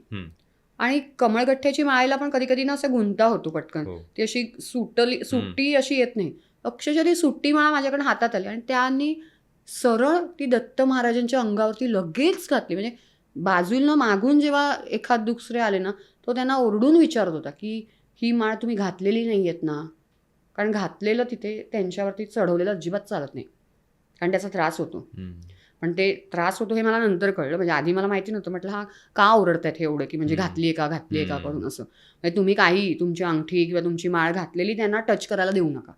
आणि कमळगठ्ठ्याची माळेला पण कधी कधी ना असं गुंता होतो पटकन. हो. ती अशी सुट्टी अशी येत नाही. अक्षरशः ती सुट्टी माळ माझ्याकडे हातात आली आणि त्यांनी सरळ ती दत्त महाराजांच्या अंगावरती लगेच घातली. म्हणजे बाजूला मागून जेव्हा एखाद दुसरे आले ना, तो त्यांना ओरडून विचारत होता की ही माळ तुम्ही घातलेली नाही आहेत ना. कारण घातलेलं तिथे त्यांच्यावरती चढवलेलं अजिबात चालत नाही. कारण त्याचा त्रास होतो. पण ते त्रास होतो हे मला नंतर कळलं. म्हणजे आधी मला माहिती नव्हतं. म्हटलं हा का ओरडतायत हे एवढं की म्हणजे घातली आहे का करून असं. म्हणजे तुम्ही काही तुमची अंगठी किंवा तुमची माळ घातलेली त्यांना टच करायला देऊ नका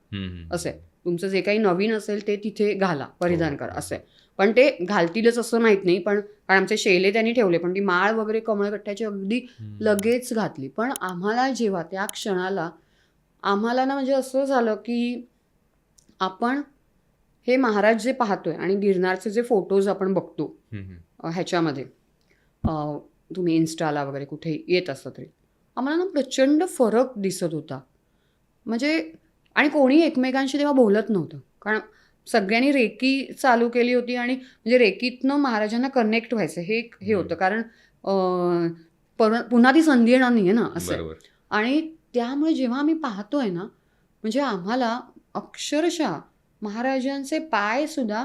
असं आहे. तुमचं जे काही नवीन असेल ते तिथे घाला, परिधान करा असं आहे. पण ते घालतीलच असं माहीत नाही. पण कारण आमचे शेले त्यांनी ठेवले पण ती माळ वगैरे कमळगठ्ठ्याची अगदी लगेच घातली. पण आम्हाला जेव्हा त्या क्षणाला आम्हाला ना म्हणजे असं झालं की आपण हे महाराज जे पाहतोय आणि गिरनारचे जे फोटोज आपण बघतो ह्याच्यामध्ये तुम्ही इन्स्टाला वगैरे कुठे येत असतं तरी आम्हाला ना प्रचंड फरक दिसत होता. म्हणजे आणि कोणी एकमेकांशी तेव्हा बोलत नव्हतं. कारण सगळ्यांनी रेकी चालू केली होती आणि म्हणजे रेकीतनं महाराजांना कनेक्ट व्हायचं हे होतं. कारण पुन्हा ती संधी येणार नाही आहे ना असं. आणि त्यामुळे जेव्हा आम्ही पाहतोय ना म्हणजे आम्हाला अक्षरशः महाराजांचे पाय सुद्धा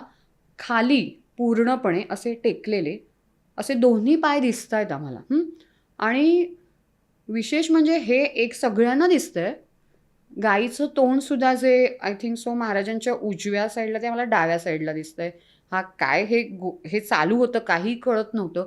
खाली पूर्णपणे असे टेकलेले असे दोन्ही पाय दिसत आहेत आम्हाला. आणि विशेष म्हणजे हे एक सगळ्यांना दिसतंय. गाईचं तोंड सुद्धा जे आय थिंक सो महाराजांच्या उजव्या साईडला ते मला डाव्या साईडला दिसतंय. हा काय हे चालू होतं काही कळत नव्हतं.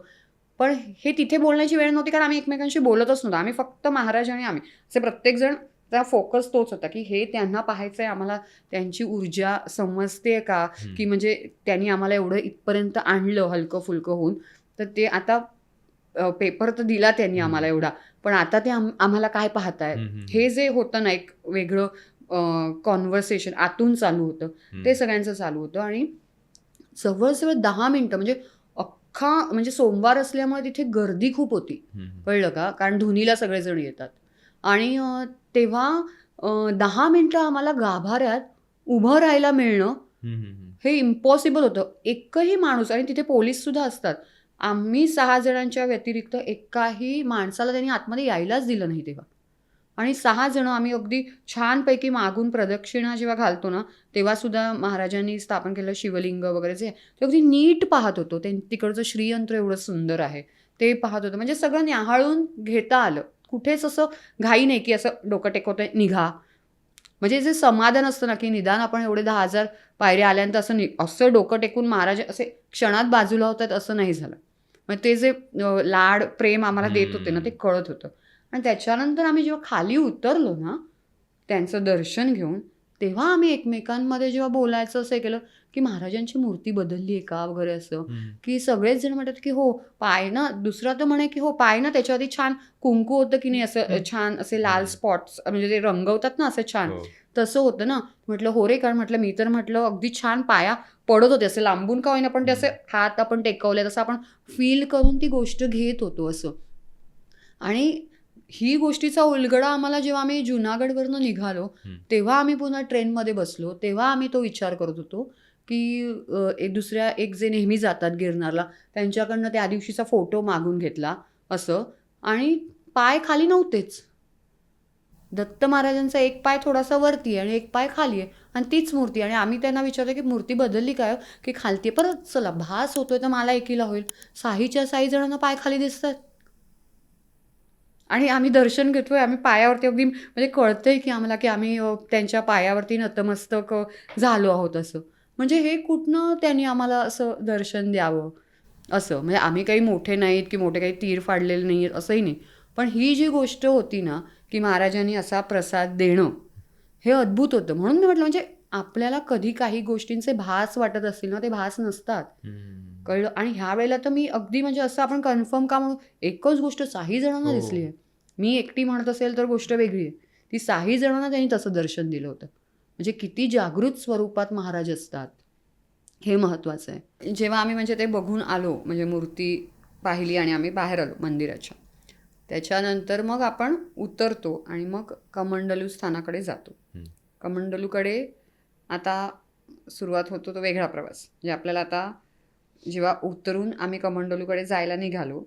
पण हे तिथे बोलण्याची वेळ नव्हती कारण आम्ही एकमेकांशी बोलतच नव्हतो. आम्ही फक्त महाराज आणि आम्ही असे प्रत्येकजण त्याचा फोकस तोच होता की हे त्यांना पाहायचं आहे. आम्हाला त्यांची ऊर्जा समजते का की म्हणजे त्यांनी आम्हाला एवढं इथपर्यंत आणलं हलकं फुलकं होऊन. तर ते आता पेपर तर दिला त्यांनी आम्हाला एवढा पण आता ते आम्हाला काय पाहतायत हे जे होतं ना एक वेगळं कॉन्व्हर्सेशन आतून चालू होतं ते सगळ्यांचं चालू होतं. आणि जवळजवळ 10 मिनिटं म्हणजे अख्खा म्हणजे सोमवार असल्यामुळे तिथे गर्दी खूप होती. कळलं का. कारण धुनीला सगळेजण येतात. आणि तेव्हा 10 मिनिटं आम्हाला गाभाऱ्यात उभं राहायला मिळणं हे इम्पॉसिबल होतं. एकही माणूस आणि तिथे पोलीस सुद्धा असतात. आम्ही 6 जणांच्या व्यतिरिक्त एकाही माणसाला त्यांनी आतमध्ये यायलाच दिलं नाही तेव्हा. आणि 6 जणं आम्ही अगदी छानपैकी मागून प्रदक्षिणा जेव्हा घालतो ना तेव्हा सुद्धा महाराजांनी स्थापन केलं शिवलिंग वगैरे जे ते अगदी नीट पाहत होतो. तिकडचं श्रीयंत्र एवढं सुंदर आहे ते पाहत होतं. म्हणजे सगळं न्याहाळून घेता आलं. कुठेच असं घाई नाही की असं डोकं टेकवतोय निघा. म्हणजे जे समाधान असतं ना की निदान आपण एवढे 10,000 पायऱ्या आल्यानंतर असं डोकं टेकून महाराज असे क्षणात बाजूला होतात असं नाही झालं. मग ते जे लाड प्रेम आम्हाला देत होते ना ते कळत होतं. आणि त्याच्यानंतर आम्ही जेव्हा खाली उतरलो ना त्यांचं दर्शन घेऊन तेव्हा आम्ही एकमेकांमध्ये जेव्हा बोलायचं असं केलं की महाराजांची मूर्ती बदलली आहे का वगैरे असं की सगळेच जण म्हणतात की हो पाय ना दुसरा तर म्हणे की हो पाय ना त्याच्यावरती छान कुंकू होतं की नाही असं छान असे लाल स्पॉट्स म्हणजे ते रंगवतात ना असं छान तसं होतं ना. म्हटलं हो रे. कारण म्हटलं मी तर म्हटलं अगदी छान पाया पडत होते असे लांबून का होईना पण ते असे हात आपण टेकवले तसं आपण फील करून ती गोष्ट घेत होतो असं. आणि ही गोष्टीचा उलगडा आम्हाला जेव्हा आम्ही जुनागडवरनं निघालो तेव्हा आम्ही पुन्हा ट्रेनमध्ये बसलो तेव्हा आम्ही तो विचार करत होतो की दुसऱ्या एक जे नेहमी जातात गिरनारला त्यांच्याकडनं त्या दिवशीचा फोटो मागून घेतला असं, आणि पाय खाली नव्हतेच. दत्त महाराजांचा एक पाय थोडासा वरती आहे आणि एक पाय खाली आहे आणि तीच मूर्ती. आणि आम्ही त्यांना विचारतो की मूर्ती बदलली काय की खालती. परत चला भास होतोय तर मला एकीला होईल, साहीच्या 6 जणांना पाय खाली दिसतात आणि आम्ही दर्शन घेतोय. आम्ही पायावरती अगदी म्हणजे कळतंय की आम्हाला की आम्ही त्यांच्या पायावरती नतमस्तक झालो आहोत असं. म्हणजे हे कुठनं त्यांनी आम्हाला असं दर्शन द्यावं असं. म्हणजे आम्ही काही मोठे नाहीत की मोठे काही तीर फाडलेले नाही आहेत असंही नाही. पण ही जी गोष्ट होती ना की महाराजांनी असा प्रसाद देणं हे अद्भुत होतं. म्हणून मी म्हटलं म्हणजे आपल्याला कधी काही गोष्टींचे भास वाटत असतील ना ते भास नसतात. कळलं. आणि ह्या वेळेला तर मी अगदी म्हणजे असं आपण कन्फर्म का म्हणू, एकच गोष्ट 6 जणांना दिसली आहे. मी एकटी म्हणत असेल तर गोष्ट वेगळी आहे. ती 6 जणांना त्यांनी तसं दर्शन दिलं होतं. म्हणजे किती जागृत स्वरूपात महाराज असतात हे महत्त्वाचं आहे. जेव्हा आम्ही म्हणजे ते बघून आलो, म्हणजे मूर्ती पाहिली आणि आम्ही बाहेर आलो मंदिराच्या, त्याच्यानंतर मग आपण उतरतो आणि मग कमंडलू स्थानाकडे जातो. कमंडलूकडे आता सुरुवात होतो तो वेगळा प्रवास. म्हणजे आपल्याला आता जेव्हा उतरून आम्ही कमंडलूकडे जायला निघालो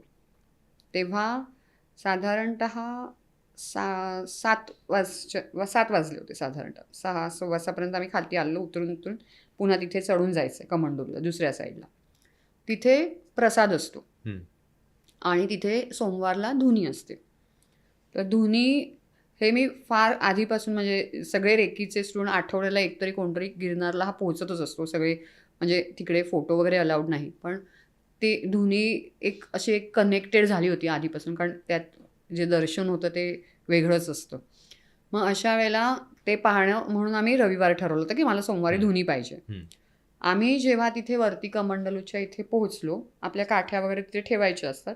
तेव्हा साधारणतः 7 वाजले होते. साधारणतः 6:15 आम्ही खालती आलो. उतरून पुन्हा तिथे चढून जायचं कमंडलूला दुसऱ्या साईडला. तिथे प्रसाद असतो आणि तिथे सोमवारला धुनी असते. तर धुनी हे मी फार आधीपासून म्हणजे सगळे रेकीचे स्टुडंट आठवड्याला एकतरी कोणतरी गिरनारला हा पोहोचतच असतो. सगळे म्हणजे तिकडे फोटो वगैरे अलाउड नाही, पण ते धुनी एक अशी एक कनेक्टेड झाली होती आधीपासून, कारण त्यात जे दर्शन होतं ते वेगळंच असतं. मग अशा वेळेला ते पाहणं म्हणून आम्ही रविवार ठरवलं होतं की मला सोमवारी धुनी पाहिजे. आम्ही जेव्हा तिथे वरती कमंडलूच्या इथे पोहोचलो, आपल्या काठ्या वगैरे तिथे ठेवायच्या असतात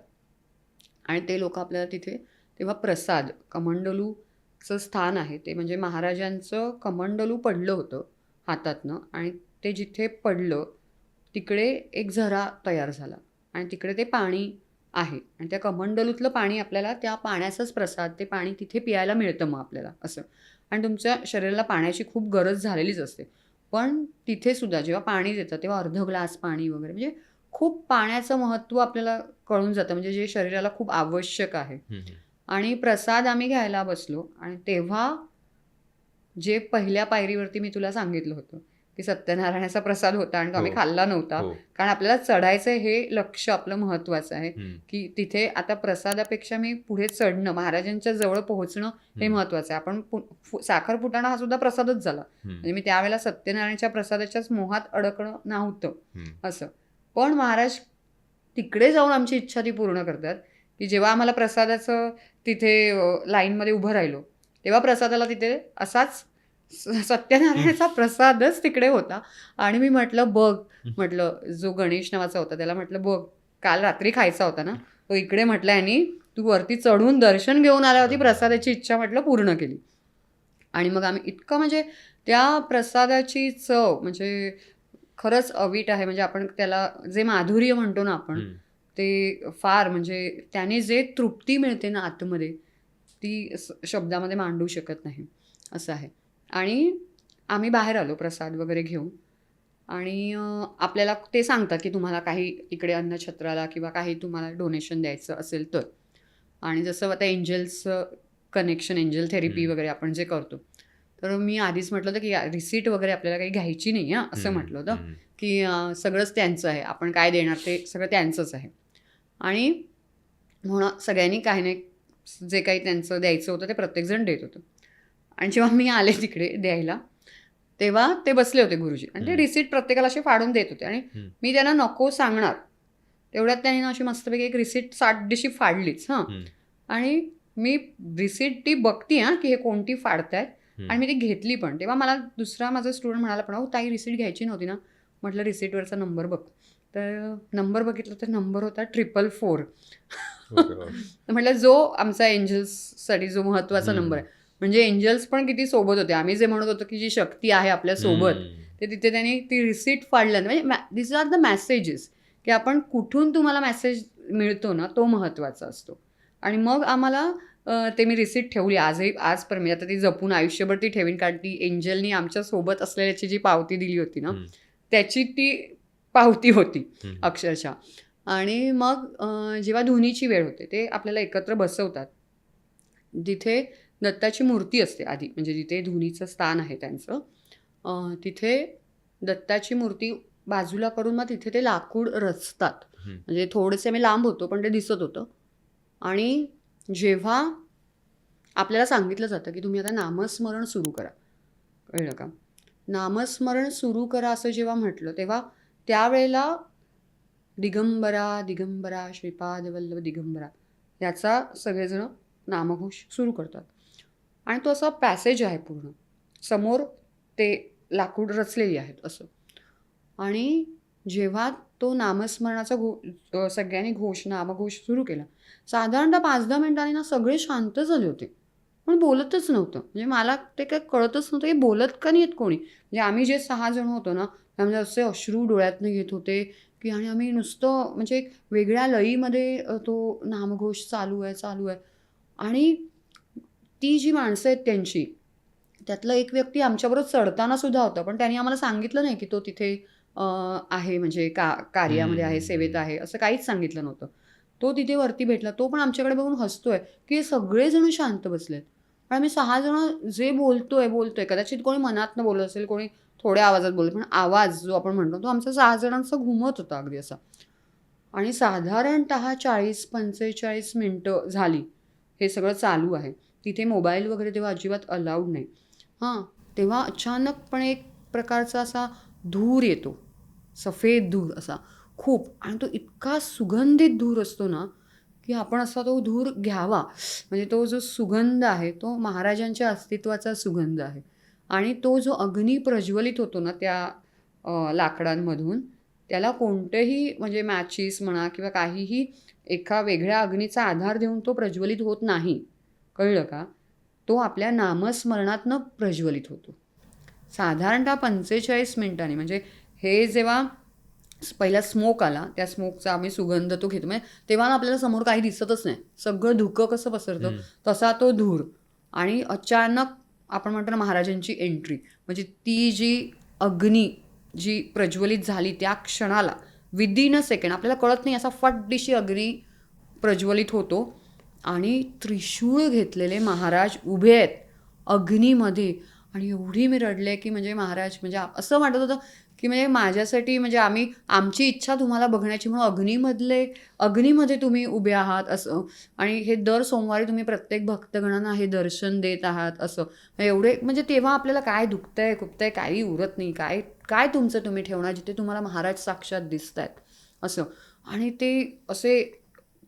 आणि ते लोक आपल्याला तिथे तेव्हा प्रसाद, कमंडलूचं स्थान आहे ते, म्हणजे महाराजांचं कमंडलू पडलं होतं हातातनं आणि ते जिथे पडलं तिकडे एक झरा तयार झाला आणि तिकडे ते पाणी आहे आणि त्या कमंडलूतलं पाणी आपल्याला त्या पाण्याचाच प्रसाद, ते पाणी तिथे पियायला मिळतं मग आपल्याला असं. आणि तुमच्या शरीराला पाण्याची खूप गरज झालेलीच असते, पण तिथे सुद्धा जेव्हा पाणी देतं तेव्हा अर्ध ग्लास पाणी वगैरे, म्हणजे खूप पाण्याचं महत्त्व आपल्याला कळून जातं, म्हणजे जे शरीराला खूप आवश्यक आहे. आणि प्रसाद आम्ही घ्यायला बसलो आणि तेव्हा जे पहिल्या पायरीवरती मी तुला सांगितलं होतं की सत्यनारायणाचा प्रसाद होता आणि तो आम्ही खाल्ला नव्हता, कारण आपल्याला चढायचं हे लक्ष आपलं महत्त्वाचं आहे की तिथे आता प्रसादापेक्षा मी पुढे चढणं, महाराजांच्या जवळ पोहोचणं हे महत्त्वाचं आहे. आपण साखरपुटाणा हा सुद्धा प्रसादच झाला, म्हणजे मी त्यावेळेला सत्यनारायणाच्या प्रसादाच्याच मोहात अडकणं नव्हतं असं. पण महाराज तिकडे जाऊन आमची इच्छा ती पूर्ण करतात की जेव्हा आम्हाला प्रसादाचं तिथे लाईनमध्ये उभं राहिलो तेव्हा प्रसादाला तिथे असाच सत्यनारायणाचा प्रसादच तिकडे होता. आणि मी म्हटलं बघ, म्हटलं जो गणेश नावाचा होता त्याला म्हटलं बघ, काल रात्री खायचा होता ना, तो इकडे म्हटलं आणि तू वरती चढून दर्शन घेऊन आल्यावरती प्रसादाची इच्छा म्हटलं पूर्ण केली. आणि मग आम्ही इतकं म्हणजे त्या प्रसादाची चव म्हणजे खरंच अवीट आहे. म्हणजे आपण त्याला जे माधुर्य म्हणतो ना आपण, ते फार म्हणजे त्याने जे तृप्ती मिळते ना आतमध्ये ती शब्दामध्ये मांडू शकत नाही असं आहे. आणि आम्ही बाहेर आलो प्रसाद वगैरे घेऊन आणि आपल्याला ते सांगतात की तुम्हाला काही इकडे अन्नछत्राला किंवा काही तुम्हाला डोनेशन द्यायचं असेल तर. आणि जसं आता एंजल्सचं कनेक्शन, एंजल थेरपी वगैरे आपण जे करतो, तर मी आधीच म्हटलं होतं की रिसीट वगैरे आपल्याला काही घ्यायची नाही आहे असं म्हटलं होतं की सगळंच त्यांचं आहे, आपण काय देणार ते सगळं त्यांचंच आहे. आणि म्हणून सगळ्यांनी काही नाही जे काही त्यांचं द्यायचं होतं ते प्रत्येकजण देत होतं. आणि जेव्हा मी आले तिकडे द्यायला तेव्हा ते बसले होते गुरुजी आणि ते रिसीट प्रत्येकाला असे फाडून देत होते आणि मी त्यांना नको सांगणार तेवढ्यात त्यांनी अशी मस्तपैकी एक रिसीट 60 दिवशी फाडलीच. आणि मी रिसीट ती बघती की हे कोणती फाडतायत आणि मी ती घेतली पण. तेव्हा मला दुसरा माझा स्टुडंट म्हणाला पण ताई रिसीट घ्यायची नव्हती ना. म्हटलं रिसीटवरचा नंबर बघ. तर नंबर बघितला तर नंबर होता 444. म्हटलं जो आमचा एंजल्ससाठी जो महत्त्वाचा नंबर आहे, म्हणजे एंजल्स पण किती सोबत होते. आम्ही जे म्हणत होतो की जी शक्ती आहे आपल्या सोबत, ते तिथे त्यांनी ती रिसीट फाडलं. म्हणजे दिस आर द मेसेजेस की आपण कुठून तुम्हाला मेसेज मिळतो ना तो महत्त्वाचा असतो. आणि मग आम्हाला ते मी रिसीट ठेवली आजपर्यंत. मी आता ती जपून आयुष्यभर ती ठेवीन, कारण ती एंजलनी आमच्या सोबत असलेल्याची जी पावती दिली होती ना त्याची ती पावती होती अक्षरशः. आणि मग जेव्हा धुनीची वेळ होते ते आपल्याला एकत्र बसवतात. जिथे दत्ताची मूर्ती असते आधी, म्हणजे जिथे धुनीचं स्थान आहे त्यांचं, तिथे दत्ताची मूर्ती बाजूला करून मग तिथे ते लाकूड रचतात. म्हणजे थोडेसे आम्ही लांब होतो पण ते दिसत होतं. आणि जेव्हा आपल्याला सांगितलं जातं की तुम्ही आता नामस्मरण सुरू करा, कळलं का, नामस्मरण सुरू करा असं जेव्हा म्हटलं तेव्हा त्यावेळेला दिगंबरा दिगंबरा श्रीपाद वल्लभ दिगंबरा याचा सगळेजण नामघोष सुरू करतात. आणि तो असा पॅसेज आहे पूर्ण, समोर ते लाकूड रचलेली आहेत असं. आणि जेव्हा तो नामस्मरणाचा सगळ्यांनी नामघोष सुरू केला, साधारणतः 5-10 मिनिटांनी ना सगळे शांत झाले होते, पण बोलतच नव्हतं. म्हणजे मला ते काय कळतच नव्हतं की बोलत का नाही येत कोणी. म्हणजे आम्ही जे 6 जण होतो ना, त्यामध्ये असे अश्रू डोळ्यातनं येत होते की, आणि आम्ही नुसतं म्हणजे एक वेगळ्या लईमध्ये तो नामघोष चालू आहे. आणि ती जी माणसं आहेत त्यांची, त्यातला एक व्यक्ती आमच्याबरोबर चढताना सुद्धा होता, पण त्यांनी आम्हाला सांगितलं नाही की तो तिथे आहे, म्हणजे कार्यामध्ये आहे, सेवेत आहे, असं काहीच सांगितलं नव्हतं. तो तिथे वरती भेटला, तो पण आमच्याकडे बघून हसतोय की सगळेजण शांत बसलेत. आणि आम्ही 6 जण जे बोलतोय, कदाचित कोणी मनातनं बोलत असेल, कोणी थोड्या आवाजात बोलत, पण आवाज जो आपण म्हणतो तो आमचा 6 जणांचा घुमत होता अगदी असा. आणि साधारणतः 40-45 मिनटं झाली हे सगळं चालू आहे. तिथे मोबाईल वगैरे तेव्हा अजिबात अलाउड नाही. तेव्हा अचानकपणे एक प्रकारचा असा धूर येतो, सफेद धूर असा खूप, आणि तो इतका सुगंधित धूर असतो ना की आपण असा तो धूर घ्यावा. म्हणजे तो जो सुगंध आहे तो महाराजांच्या अस्तित्वाचा सुगंध आहे. आणि तो जो अग्नी प्रज्वलित होतो ना त्या लाकडांमधून, त्याला कोणतेही म्हणजे मॅचिस म्हणा किंवा काहीही एका वेगळ्या अग्नीचा आधार देऊन तो प्रज्वलित होत नाही, कळलं का. तो आपल्या नामस्मरणातनं प्रज्वलित होतो. साधारणतः 45 मिनिटांनी, म्हणजे हे जेव्हा पहिला स्मोक आला, त्या स्मोकचा आम्ही सुगंध तो घेतो, म्हणजे तेव्हा आपल्याला समोर काही दिसतच नाही, सगळं धुकं कसं पसरतं तसा तो धूर. आणि अचानक आपण म्हणतो ना महाराजांची एंट्री, म्हणजे ती जी अग्नी जी प्रज्वलित झाली त्या क्षणाला विदिन अ सेकंड आपल्याला कळत नाही, असा फटदिशी अग्नी प्रज्वलित होतो. आणि त्रिशूळ घेतलेले महाराज उभे आहेत अग्नीमध्ये. आणि एवढी मी रडले की म्हणजे महाराज, म्हणजे असं वाटत होतं की म्हणजे माझ्यासाठी, म्हणजे आमची इच्छा तुम्हाला बघण्याची म्हणून अग्नीमध्ये तुम्ही उभे आहात असं. आणि हे दर सोमवारी तुम्ही प्रत्येक भक्तगणांना हे दर्शन देत आहात असं. एवढे म्हणजे तेव्हा आपल्याला काय दुखतंय खुपतंय काही उरत नाही, काय तुमचं तुम्ही ठेवणार जिथे तुम्हाला महाराज साक्षात दिसत आहेत असं. आणि ते असे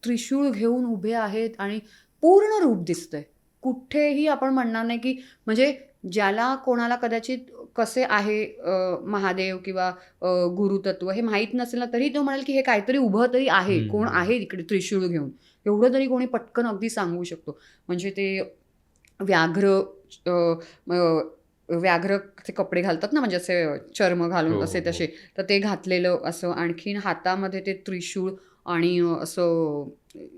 त्रिशूळ घेऊन उभे आहेत आणि पूर्ण रूप दिसतंय. कुठेही आपण म्हणणार नाही की, म्हणजे ज्याला कोणाला कदाचित कसे आहे महादेव किंवा गुरुतत्व हे माहीत नसेल ना, तरी तो म्हणाल की हे काहीतरी उभं तरी आहे, कोण आहे इकडे त्रिशूळ घेऊन, एवढं तरी कोणी पटकन अगदी सांगू शकतो. म्हणजे ते व्याघ्रचे कपडे घालतात ना, म्हणजे असे चर्म घालून असे तसे, तर ते घातलेलं असं. आणखीन हातामध्ये ते त्रिशूळ आणि असं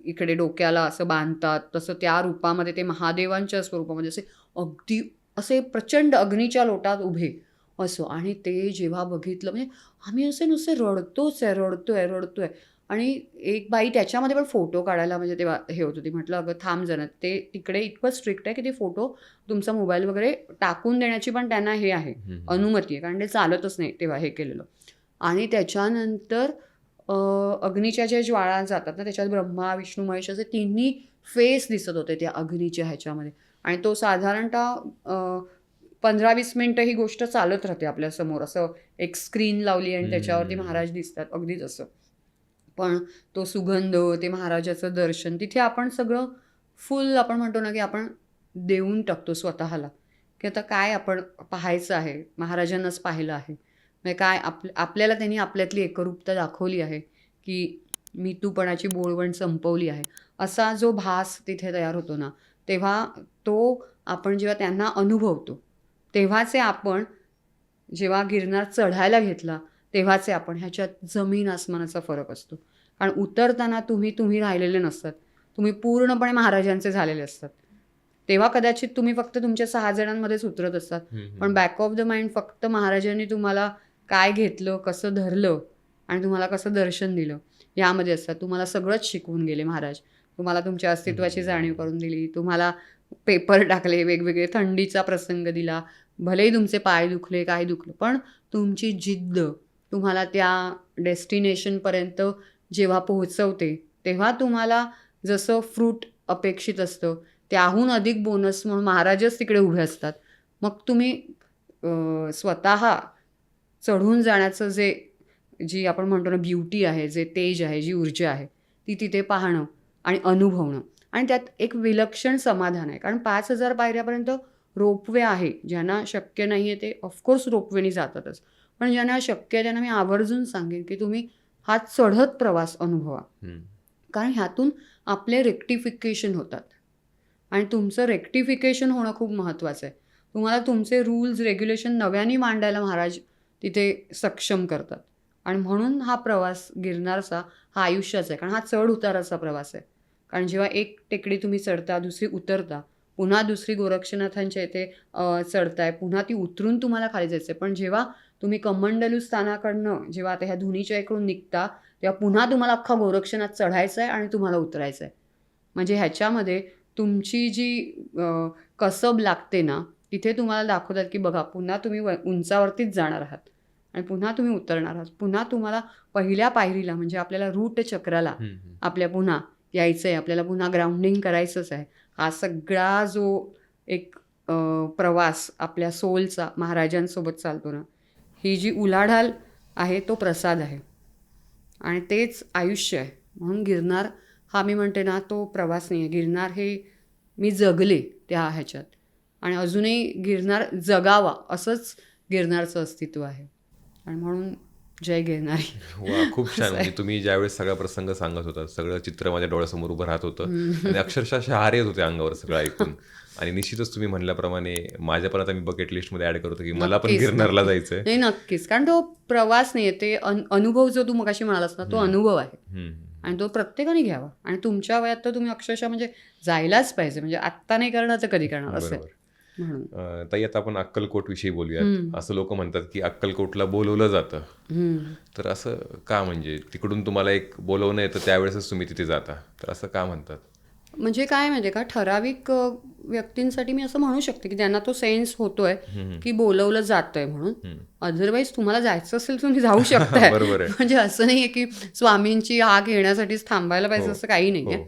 इकडे डोक्याला असं बांधतात, तसं त्या रूपामध्ये ते महादेवांच्या स्वरूपामध्ये असे अगदी असे प्रचंड अग्नीच्या लोटात उभे असं. आणि ते जेव्हा बघितलं, म्हणजे आम्ही असे नुसते रडतोय. आणि एक बाई त्याच्यामध्ये पण फोटो काढायला म्हणजे तेव्हा हे होतं, ती म्हटलं अगं थांब जण, ते तिकडे इतकं स्ट्रिक्ट आहे की ते फोटो तुमचा मोबाईल वगैरे टाकून देण्याची पण त्यांना हे आहे, अनुमती आहे, कारण ते चालतच नाही तेव्हा हे केलेलं. आणि त्याच्यानंतर अग्नीच्या ज्या ज्वाळा जातात ना, त्याच्यात ब्रह्मा विष्णू महेश असे तिन्ही फेस दिसत होते त्या अग्नीच्या ह्याच्यामध्ये. आणि तो साधारणतः 15-20 मिनटं ही गोष्ट चालत राहते आपल्यासमोर. असं एक स्क्रीन लावली आणि त्याच्यावरती महाराज दिसतात अगदीच असं. पण तो सुगंध, ते महाराजाचं दर्शन, तिथे आपण सगळं फुल आपण म्हणतो ना की आपण देऊन टाकतो स्वतःला, की आता काय आपण पाहायचं आहे, महाराजांनाच पाहिलं आहे, म्हणजे काय आपल्याला त्यांनी आपल्यातली एकरूपता दाखवली आहे की मी तूपणाची बोळवण संपवली आहे, असा जो भास तिथे तयार होतो ना, तेव्हा तो आपण जेव्हा त्यांना अनुभवतो तेव्हाचे आपण, जेव्हा गिरनार चढायला घेतला तेव्हाचे आपण, ह्याच्यात जमीन आसमानाचा फरक असतो. कारण उतरताना तुम्ही राहिलेले नसतात, तुम्ही पूर्णपणे महाराजांचे झालेले असतात. तेव्हा कदाचित तुम्ही फक्त तुमच्या 6 जणांमध्येच उतरत असतात, पण बॅक ऑफ द माइंड फक्त महाराजांनी तुम्हाला काय घेतलं, कसं धरलं आणि तुम्हाला कसं दर्शन दिलं यामध्ये असतात. तुम्हाला सगळंच शिकवून गेले महाराज. तुम्हाला तुमच्या अस्तित्वाची जाणीव करून दिली, तुम्हाला पेपर टाकले, वेगवेगळे थंडीचा प्रसंग दिला, भलेही तुमचे पाय दुखले, काय दुखलं, पण तुमची जिद्द तुम्हाला त्या डेस्टिनेशनपर्यंत जेव्हा पोहोचवते तेव्हा तुम्हाला जसं फ्रूट अपेक्षित असतं त्याहून अधिक बोनस म्हणून महाराजच तिकडे उभे असतात. मग तुम्ही स्वतः चढून जाण्याचं जी आपण म्हणतो ना ब्युटी आहे, जे तेज आहे, जी ऊर्जा आहे ती तिथे पाहणं आणि अनुभवणं, आणि त्यात एक विलक्षण समाधान आहे. कारण 5,000 पायऱ्यापर्यंत रोपवे आहे. ज्यांना शक्य नाही आहे ते ऑफकोर्स रोपवेने जातातच, पण ज्यांना शक्य आहे त्यांना मी आवर्जून सांगेन की तुम्ही हा चढत प्रवास अनुभवा. कारण ह्यातून आपले रेक्टिफिकेशन होतात आणि तुमचं रेक्टिफिकेशन होणं खूप महत्त्वाचं आहे. तुम्हाला तुमचे रूल्स रेग्युलेशन नव्याने मांडायला महाराज तिथे सक्षम करतात. आणि म्हणून हा प्रवास गिरनारचा हा आयुष्याचा आहे. कारण हा चढ उताराचा प्रवास आहे. कारण जेव्हा एक टेकडी तुम्ही चढता, दुसरी उतरता, पुन्हा दुसरी गोरक्षनाथांच्या इथे चढताय, पुन्हा ती उतरून तुम्हाला खाली जायचं आहे. पण जेव्हा तुम्ही कमंडलू स्थानाकडनं जेव्हा आता ह्या धुनीच्या इकडून निघता तेव्हा पुन्हा तुम्हाला अख्खा गोरक्षनाथ चढायचा आहे आणि तुम्हाला उतरायचं आहे. म्हणजे ह्याच्यामध्ये तुमची जी कसब लागते ना, तिथे तुम्हाला दाखवतात की बघा पुन्हा तुम्ही उंचावरतीच जाणार आहात आणि पुन्हा तुम्ही उतरणार आहात. पुन्हा तुम्हाला पहिल्या पायरीला म्हणजे आपल्याला रूट चक्राला आपल्या पुन्हा यायचं आहे, आपल्याला पुन्हा ग्राउंडिंग करायचंच आहे. हा सगळा जो एक प्रवास आपल्या सोलचा महाराजांसोबत चालतो ना, ही जी उलाढाल आहे तो प्रसाद आहे आणि तेच आयुष्य आहे. म्हणून गिरनार हा मी म्हणते ना तो प्रवास नाही आहे. गिरनार हे मी जगले त्या ह्याच्यात आणि अजूनही गिरनार जगावा असंच गिरनारचं अस्तित्व आहे. आणि म्हणून जय गिरनारी. वा, खूप छान. म्हणजे तुम्ही ज्यावेळेस सगळा प्रसंग सांगत होता सगळं चित्र माझ्या डोळ्यासमोर उभं राहत होतं आणि अक्षरशः शहारे येत होते अंगावर सगळं ऐकून. आणि निश्चितच तुम्ही म्हणल्याप्रमाणे माझ्या पण आता मी बकेट लिस्टमध्ये ऍड करतो की मला पण गिरनारला जायचंय. नाही, नक्कीच. कारण तो प्रवास नाही, ते अनुभव जो तू मगाशी म्हणालास ना, तो अनुभव आहे आणि तो प्रत्येकाने घ्यावा. आणि तुमच्या वयात तर तुम्ही अक्षरशः म्हणजे जायलाच पाहिजे. म्हणजे आत्ता नाही करणार तर कधी करणार असं आहे. ताई, आता आपण अक्कलकोट विषयी बोलूयात. असं लोक म्हणतात की अक्कलकोटला बोलवलं जातं, तर असं का? म्हणजे तिकडून तुम्हाला एक बोलवणं येतं त्यावेळेसच तुम्ही तिथे जाता, तर असं का म्हणतात? म्हणजे काय माहिती का, ठराविक व्यक्तींसाठी मी असं म्हणू शकते की त्यांना तो सेन्स होतोय की बोलवलं जातंय म्हणून. अदरवाईज तुम्हाला जायचं असेल तर तुम्ही जाऊ शकताय. म्हणजे असं नाहीये की स्वामींची हाक येण्यासाठीच थांबायला पाहिजे असं काही नाहीये.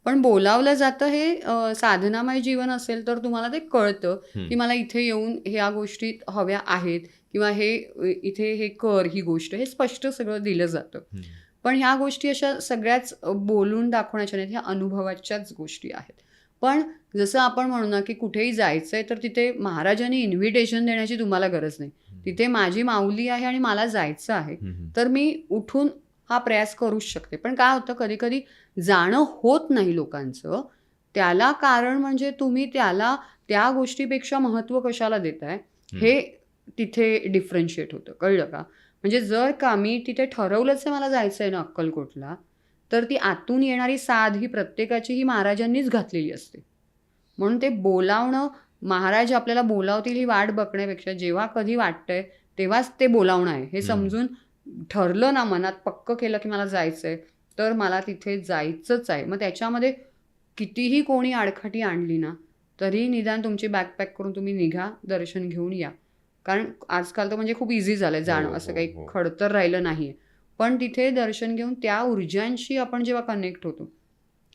पण बोलावलं जातं हे साधनामय जीवन असेल तर तुम्हाला ते कळतं की मला इथे येऊन ह्या गोष्टी हव्या आहेत किंवा हे इथे हे कर, ही गोष्ट, हे स्पष्ट सगळं दिलं जातं. पण ह्या गोष्टी अशा सगळ्याच बोलून दाखवण्याच्या नाहीत, ह्या अनुभवाच्याच गोष्टी आहेत. पण जसं आपण म्हणू ना की कुठेही जायचं आहे तर तिथे महाराजांनी इन्व्हिटेशन देण्याची तुम्हाला गरज नाही. तिथे माझी माऊली आहे आणि मला जायचं आहे तर मी उठून हा प्रयास करूच शकते. पण काय होतं, कधी कधी जाणं होत नाही लोकांचं. त्याला कारण म्हणजे तुम्ही त्याला त्या गोष्टीपेक्षा महत्त्व कशाला देताय हे तिथे डिफरन्शिएट होतं. कळलं का? म्हणजे जर का मी तिथे ठरवलंच आहे मला जायचं आहे ना अक्कलकोटला, तर ती आतून येणारी साध ही प्रत्येकाची ही महाराजांनीच घातलेली असते. म्हणून ते बोलावणं, महाराज आपल्याला बोलावतील ही वाट बघण्यापेक्षा जेव्हा कधी वाटतंय तेव्हाच ते बोलावणं आहे हे समजून ठरलं ना, मनात पक्क केलं की मला जायचं आहे तर मला तिथे जायचंच आहे. मग त्याच्यामध्ये कितीही कोणी आडखाटी आणली ना तरी निदान तुमची बॅकपॅक करून तुम्ही निघा, दर्शन घेऊन या. कारण आजकाल तर म्हणजे खूप इझी झालं जाणं, असं काही खडतर राहिलं नाही आहे. पण तिथे दर्शन घेऊन त्या ऊर्जांशी आपण जेव्हा कनेक्ट होतो,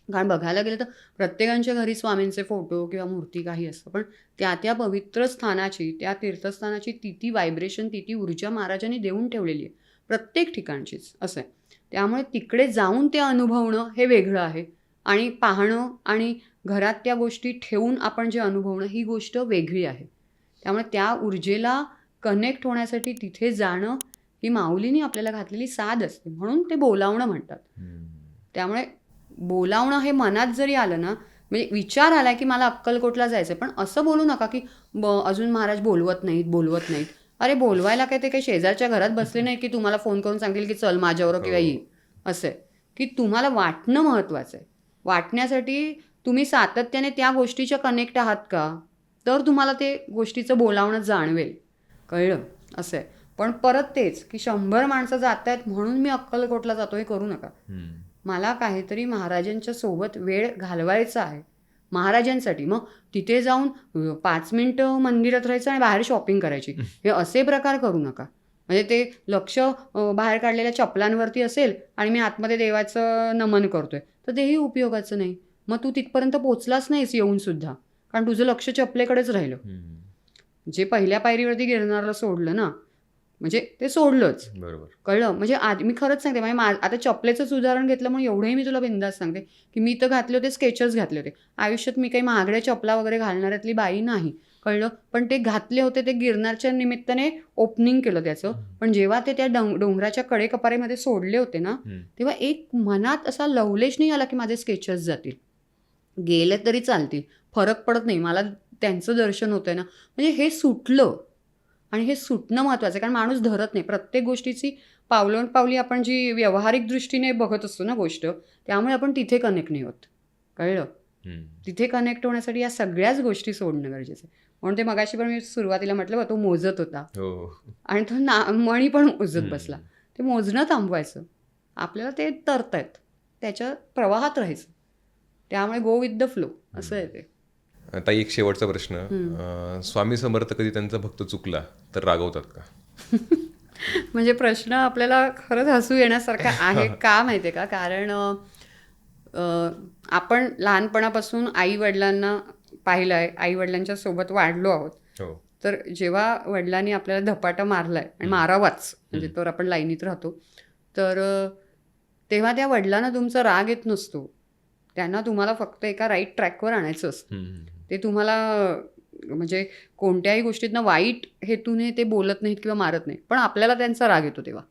कारण बघायला गेलं तर प्रत्येकांच्या घरी स्वामींचे फोटो किंवा मूर्ती काही असतं, पण त्या त्या पवित्र स्थानाची, त्या तीर्थस्थानाची ती व्हायब्रेशन, ती ऊर्जा महाराजांनी देऊन ठेवलेली आहे प्रत्येक ठिकाणचीच, असं आहे. त्यामुळे तिकडे जाऊन ते अनुभवणं हे वेगळं आहे आणि पाहणं आणि घरात त्या गोष्टी ठेवून आपण जे अनुभवणं ही गोष्ट वेगळी आहे. त्यामुळे त्या ऊर्जेला कनेक्ट होण्यासाठी तिथे जाणं ही माऊलीने आपल्याला घातलेली साध असते. म्हणून ते बोलावणं म्हणतात. त्यामुळे बोलावणं हे मनात जरी आलं ना, म्हणजे विचार आला की मला अक्कलकोटला जायचं, पण असं बोलू नका की अजून महाराज बोलवत नाहीत. अरे बोलवायला काय ते काही शेजारच्या घरात बसले नाही की तुम्हाला फोन करून सांगेल की चल माझ्यावर किंवा ये. असं आहे की तुम्हाला वाटणं महत्त्वाचं आहे. वाटण्यासाठी तुम्ही सातत्याने त्या गोष्टीच्या कनेक्ट आहात का, तर तुम्हाला ते गोष्टीचं बोलावणं जाणवेल. कळलं? असं आहे. पण परत तेच की 100 माणसं जात आहेत म्हणून मी अक्कलकोटला जातो हे करू नका. मला काहीतरी महाराजांच्या सोबत वेळ घालवायचा आहे महाराजांसाठी. मग तिथे जाऊन 5 मिनिटं मंदिरात राहायचं आणि बाहेर शॉपिंग करायची, हे असे प्रकार करू नका. म्हणजे ते लक्ष बाहेर काढलेल्या चपलांवरती असेल आणि मी आतमध्ये देवाचं नमन करतोय, तर तेही उपयोगाचं नाही. मग तू तिथपर्यंत पोचलाच नाहीस येऊन सुद्धा, कारण तुझं लक्ष चपलेकडेच राहिलं. जे पहिल्या पायरीवरती गिरनारला सोडलं ना, म्हणजे ते सोडलंच. बरोबर. कळलं. म्हणजे मी खरंच सांगते, म्हणजे आता चपलेचंच उदाहरण घेतलं म्हणून एवढंही मी तुला बिंदास सांगते की मी तर घातले होते स्केचर्स घातले होते. आयुष्यात मी काही महागड्या चपला वगैरे घालणाऱ्यातली बाई नाही. कळलं. पण ते घातले होते, ते गिरनारच्या निमित्ताने ओपनिंग केलं त्याचं. पण जेव्हा ते त्या डोंगराच्या कडेकपारीमध्ये सोडले होते ना, तेव्हा एक मनात असा लवलेश नाही आला की माझे स्केचर्स जातील. गेले तरी चालतील, फरक पडत नाही, मला त्यांचं दर्शन होतंय ना. म्हणजे हे सुटलं, आणि हे सुटणं महत्त्वाचं आहे. कारण माणूस धरत नाही प्रत्येक गोष्टीची पावलोनपावली. आपण जी व्यावहारिक दृष्टीने बघत असतो ना गोष्ट, त्यामुळे आपण तिथे कनेक्ट नाही होत. कळलं. तिथे कनेक्ट होण्यासाठी या सगळ्याच गोष्टी सोडणं गरजेचं आहे. म्हणून ते मगाशी पण मी सुरुवातीला म्हटलं बघ, तो मोजत होता आणि तो मणी पण मोजत बसला. ते मोजणं थांबवायचं. आपल्याला ते तरतायत, त्याच्या प्रवाहात राहायचं. त्यामुळे गो विथ द फ्लो असं आहे ते. ताई, एक शेवटचा प्रश्न. स्वामी समर्थ कधी त्यांचा भक्त चुकला तर रागवतात का? म्हणजे प्रश्न आपल्याला खरंच हसू येण्यासारखा आहे. का माहिती आहे का? कारण आपण लहानपणापासून आई वडिलांना पाहिलं आहे, आई वडिलांच्या सोबत वाढलो आहोत. तर जेव्हा वडिलांनी आपल्याला धपाटा मारलाय, आणि मारावाच, म्हणजे तर आपण लाईनीत राहतो, तर तेव्हा त्या वडिलांना तुमचा राग येत नसतो. त्यांना तुम्हाला फक्त एका राईट ट्रॅकवर आणायचं असतं. ते तुम्हाला म्हणजे कोणत्याही गोष्टीतनं वाईट हेतूने ते बोलत नाहीत किंवा मारत नाहीत. पण आपल्याला त्यांचा राग येतो तेव्हा,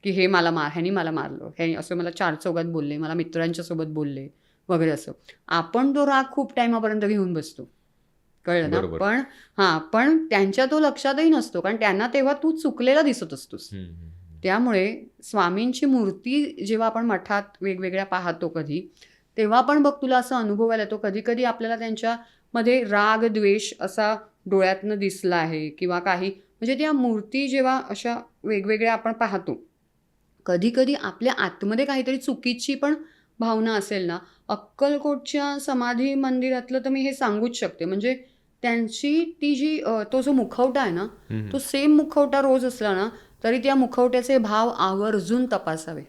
की हे मला ह्यानी मला मारलं, ह्यानी असं मला 4 चौघात बोलले, मला मित्रांच्या सोबत बोलले वगैरे असं. आपण तो राग खूप टाईमापर्यंत घेऊन बसतो. कळलं ना. पण त्यांच्या तो लक्षातही नसतो, कारण त्यांना तेव्हा तू चुकलेला दिसत असतोस. त्यामुळे स्वामींची मूर्ती जेव्हा आपण मठात वेगवेगळ्या पाहतो कधी, तेव्हा पण बघ तुला असं अनुभवायला येतो, कधी कधी आपल्याला त्यांच्यामध्ये राग द्वेष असा डोळ्यातनं दिसला आहे किंवा काही, म्हणजे त्या मूर्ती जेव्हा अशा वेगवेगळ्या आपण पाहतो, कधी कधी आपल्या आतमध्ये काहीतरी चुकीची पण भावना असेल ना. अक्कलकोटच्या समाधी मंदिरातलं तर मी हे सांगूच शकते. म्हणजे त्यांची ती जी तो जो मुखवटा आहे ना, तो सेम मुखवटा रोज असला ना तरी त्या मुखवट्याचे भाव आवर्जून तपासावे.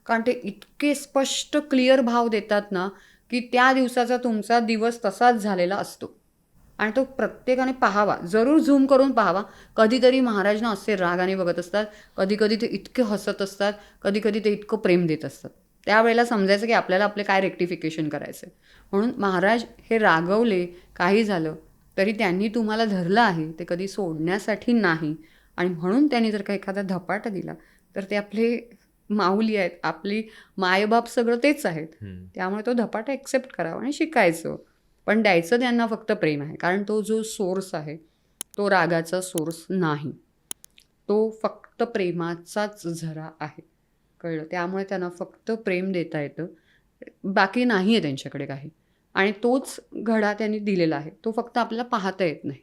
कारण ते इतके स्पष्ट क्लिअर भाव देतात ना, की त्या दिवसाचा तुमचा दिवस तसाच झालेला असतो. आणि तो प्रत्येकाने पाहावा, जरूर झूम करून पाहावा. कधीतरी महाराज असे रागाने बघत असतात, कधी कधी ते इतके हसत असतात, कधी कधी ते इतकं प्रेम देत असतात. त्यावेळेला समजायचं की आपल्याला आपले काय रेक्टिफिकेशन करायचं. म्हणून महाराज हे रागवले, काही झालं तरी त्यांनी तुम्हाला धरलं आहे, ते कधी सोडण्यासाठी नाही. आणि म्हणून त्यांनी जर का एखादा धपाटा दिला तर ते आपले माऊली आहेत, आपली मायबाप सगळं तेच आहेत. त्यामुळे तो धपाटा एक्सेप्ट करावा आणि शिकायचं. पण द्यायचं त्यांना फक्त प्रेम आहे, कारण तो जो सोर्स आहे तो रागाचा सोर्स नाही, तो फक्त प्रेमाचाच झरा आहे. कळलं. त्यामुळे त्यांना फक्त प्रेम देता येतं, बाकी नाही आहे त्यांच्याकडे काही. आणि तोच घडा त्यांनी दिलेला आहे, तो फक्त आपल्याला पाहता येत नाही.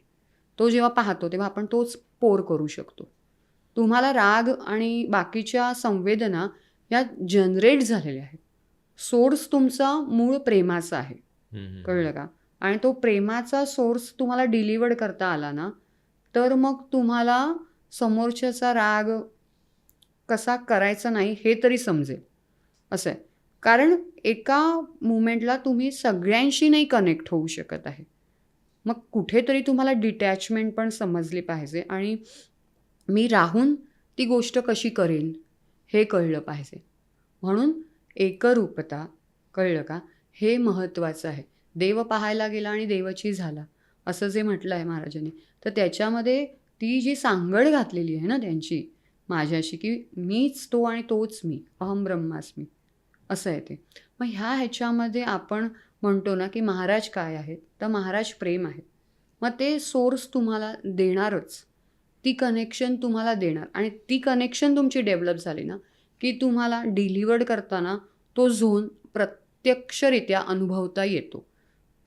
तो जेव्हा पाहतो तेव्हा आपण तोच पोर करू शकतो. तुम्हाला राग आणि बाकीच्या संवेदना या जनरेट झालेल्या आहेत. सोर्स तुमचा मूळ प्रेमाचा आहे. कळलं का. आणि तो प्रेमाचा सोर्स तुम्हाला डिलिव्हर करता आला ना, तर मग तुम्हाला समोरच्याचा राग कसा करायचा नाही हे तरी समजेल. असं आहे. कारण एका मुमेंटला तुम्ही सगळ्यांशी नाही कनेक्ट होऊ शकत आहे. मग कुठेतरी तुम्हाला डिटॅचमेंट पण समजली पाहिजे, आणि मी राहून ती गोष्ट कशी करेन हे कळलं पाहिजे. म्हणून एकरूपता, कळलं का, हे महत्त्वाचं आहे. देव पाहायला गेला आणि देवची झाला असं जे म्हटलं आहे महाराजांनी, तर त्याच्यामध्ये ती जी सांगड घातलेली आहे ना त्यांची माझ्याशी, की मीच तो आणि तोच मी, अहम ब्रह्मास्मी, असं आहे ते. मग ह्याच्यामध्ये आपण म्हणतो ना की महाराज काय आहेत, तर महाराज प्रेम आहेत. मग ते सोर्स तुम्हाला देणारच, ती कनेक्शन तुम्हाला देणार. आणि ती कनेक्शन तुमची डेव्हलप झाली ना की तुम्हाला डिलिव्हर्ड करताना तो झोन प्रत्यक्षरित्या अनुभवता येतो.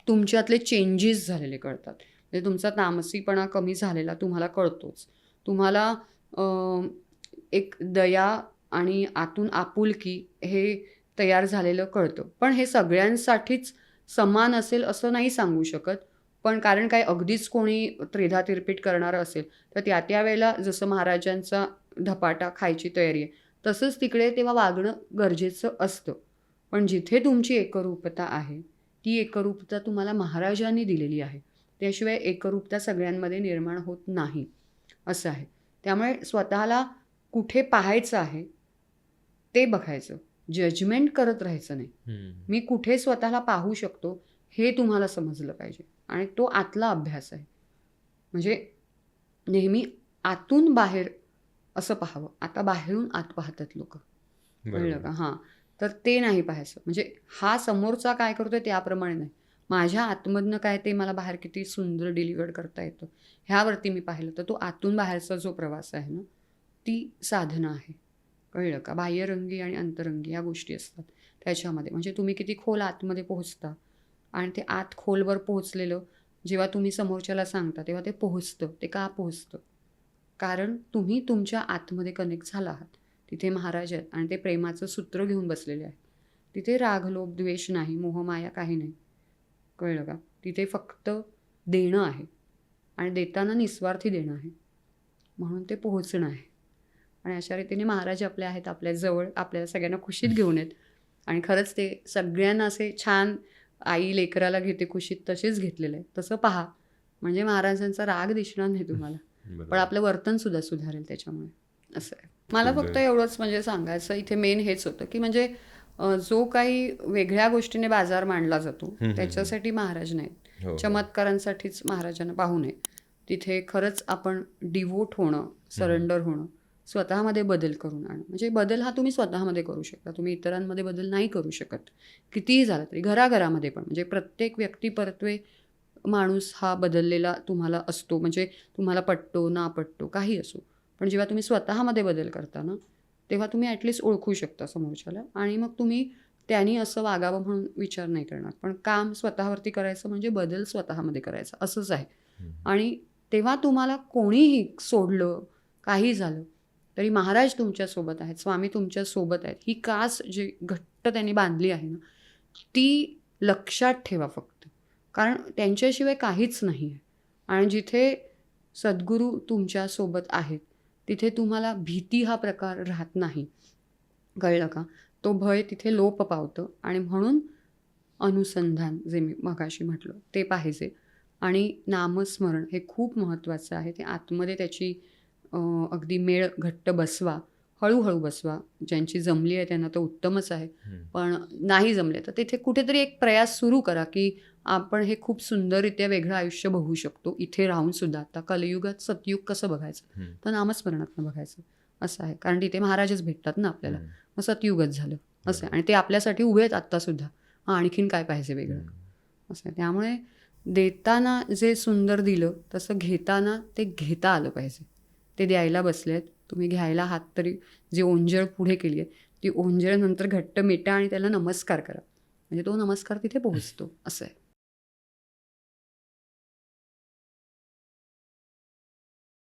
तुमच्यातले चेंजेस झालेले कळतात. म्हणजे तुमचा तामसीपणा कमी झालेला तुम्हाला कळतोच. तुम्हाला एक दया आणि आतून आपुलकी हे तयार झालेलं कळतं. पण हे सगळ्यांसाठीच समान असेल असं नाही सांगू शकत. पण कारण काय अगदीच कोणी त्रेधा तिरपीट करणारं असेल तर त्या वेळेला जसं महाराजांचा धपाटा खायची तयारी आहे तसंच तिकडे तेव्हा वागणं गरजेचं असतं. पण जिथे तुमची एकरूपता आहे ती एकरूपता तुम्हाला महाराजांनी दिलेली आहे. त्याशिवाय एकरूपता सगळ्यांमध्ये निर्माण होत नाही असं आहे. त्यामुळे स्वतःला कुठे पाहायचं आहे ते बघायचं, जजमेंट करत राहायचं नाही. मी कुठे स्वतःला पाहू शकतो हे तुम्हाला समजलं पाहिजे आणि तो आतला अभ्यास आहे. म्हणजे नेहमी आतून बाहेर असं पाहावं. आता बाहेरून आत पाहतात लोक, कळलं का? हां, तर ते नाही पाहायचं. म्हणजे हा समोरचा काय करतोय त्याप्रमाणे नाही, माझ्या आतमधनं काय ते मला बाहेर किती सुंदर डिलिव्हर करता येतं ह्यावरती मी पाहिलं तर तो आतून बाहेरचा जो प्रवास आहे ना ती साधना आहे. कळलं का? बाह्यरंगी आणि अंतरंगी ह्या गोष्टी असतात त्याच्यामध्ये. म्हणजे तुम्ही किती खोल आतमध्ये पोहोचता आणि ते आत खोलवर पोहोचलेलं जेव्हा तुम्ही समोरच्याला सांगता तेव्हा ते पोहोचतं. ते का पोहोचतं? कारण तुम्ही तुमच्या आतमध्ये कनेक्ट झाला आहात. तिथे महाराज आहेत आणि ते प्रेमाचं सूत्र घेऊन बसलेले आहेत. तिथे राग, लोभ, द्वेष नाही, मोहमाया काही नाही. कळलं का? तिथे फक्त देणं आहे आणि देताना निस्वार्थी देणं आहे. म्हणून ते पोहोचणं आहे. आणि अशा रीतीने महाराज आपले आहेत आपल्याजवळ, आपल्याला सगळ्यांना खुशीत घेऊन येत आणि खरंच ते सगळ्यांना असे छान आई लेकराला घेते खुशीत तसेच घेतलेलं आहे. तसं पहा म्हणजे महाराजांचा राग दिसणार नाही तुम्हाला. पण आपलं वर्तन सुद्धा सुधारेल त्याच्यामुळे. असं आहे. मला फक्त एवढंच म्हणजे सांगायचं इथे मेन हेच होतं की म्हणजे जो काही वेगळ्या गोष्टीने बाजार मांडला जातो त्याच्यासाठी महाराज नाहीत. चमत्कारांसाठीच महाराजांना पाहू नये. तिथे खरंच आपण डिवोट होणं, सरेंडर होणं, स्वतःमध्ये बदल करून आणणं. म्हणजे बदल हा तुम्ही स्वतःमध्ये करू शकता. तुम्ही इतरांमध्ये बदल नाही करू शकत. कितीही झालं तरी घराघरामध्ये पण म्हणजे प्रत्येक व्यक्ती परत्वे माणूस हा बदललेला तुम्हाला असतो. म्हणजे तुम्हाला पटतो ना पटतो काही असो. पण जेव्हा तुम्ही स्वतःमध्ये बदल करता ना तेव्हा तुम्ही ॲटलिस्ट ओळखू शकता समोरच्याला आणि मग तुम्ही त्यांनी असं वागावं म्हणून विचार नाही करणार. पण काम स्वतःवरती करायचं म्हणजे बदल स्वतःमध्ये करायचा असंच आहे. आणि तेव्हा तुम्हाला कोणीही सोडलं काही झालं तरी महाराज तुमच्यासोबत आहेत, स्वामी तुमच्यासोबत आहेत. ही कास जी घट्ट त्यांनी बांधली आहे ना ती लक्षात ठेवा फक्त. कारण त्यांच्याशिवाय काहीच नाही आहे. आणि जिथे सद्गुरू तुमच्यासोबत आहेत तिथे तुम्हाला भीती हा प्रकार राहत नाही. कळलं का? तो भय तिथे लोप पावतं आणि म्हणून अनुसंधान जे मी मगाशी म्हटलं ते पाहिजे. आणि नामस्मरण हे खूप महत्त्वाचं आहे. ते आतमध्ये त्याची अगदी मेळ घट्ट बसवा, हळूहळू बसवा. ज्यांची जमली आहे त्यांना तर उत्तमच आहे. पण नाही जमले तर तिथे कुठेतरी एक प्रयास सुरू करा की आपण हे खूप सुंदररित्या वेगळं आयुष्य बघू शकतो इथे राहून सुद्धा. आता कलियुगात सतयुग कसं बघायचं तर नामस्मरणातनं बघायचं असं आहे. कारण तिथे महाराजच भेटतात ना आपल्याला. मग सतयुगच झालं असं आहे. आणि ते आपल्यासाठी उभे आहेत आत्तासुद्धा. आणखीन काय पाहिजे वेगळं असं आहे. त्यामुळे देताना जे सुंदर दिलं तसं घेताना ते घेता आलं पाहिजे. ते द्यायला बसले आहेत, तुम्ही घ्यायला हात तरी जी ओंजळ पुढे केली आहे ती ओंजळ नंतर घट्ट मिटा आणि त्याला नमस्कार करा. म्हणजे तो नमस्कार तिथे पोहोचतो असं आहे.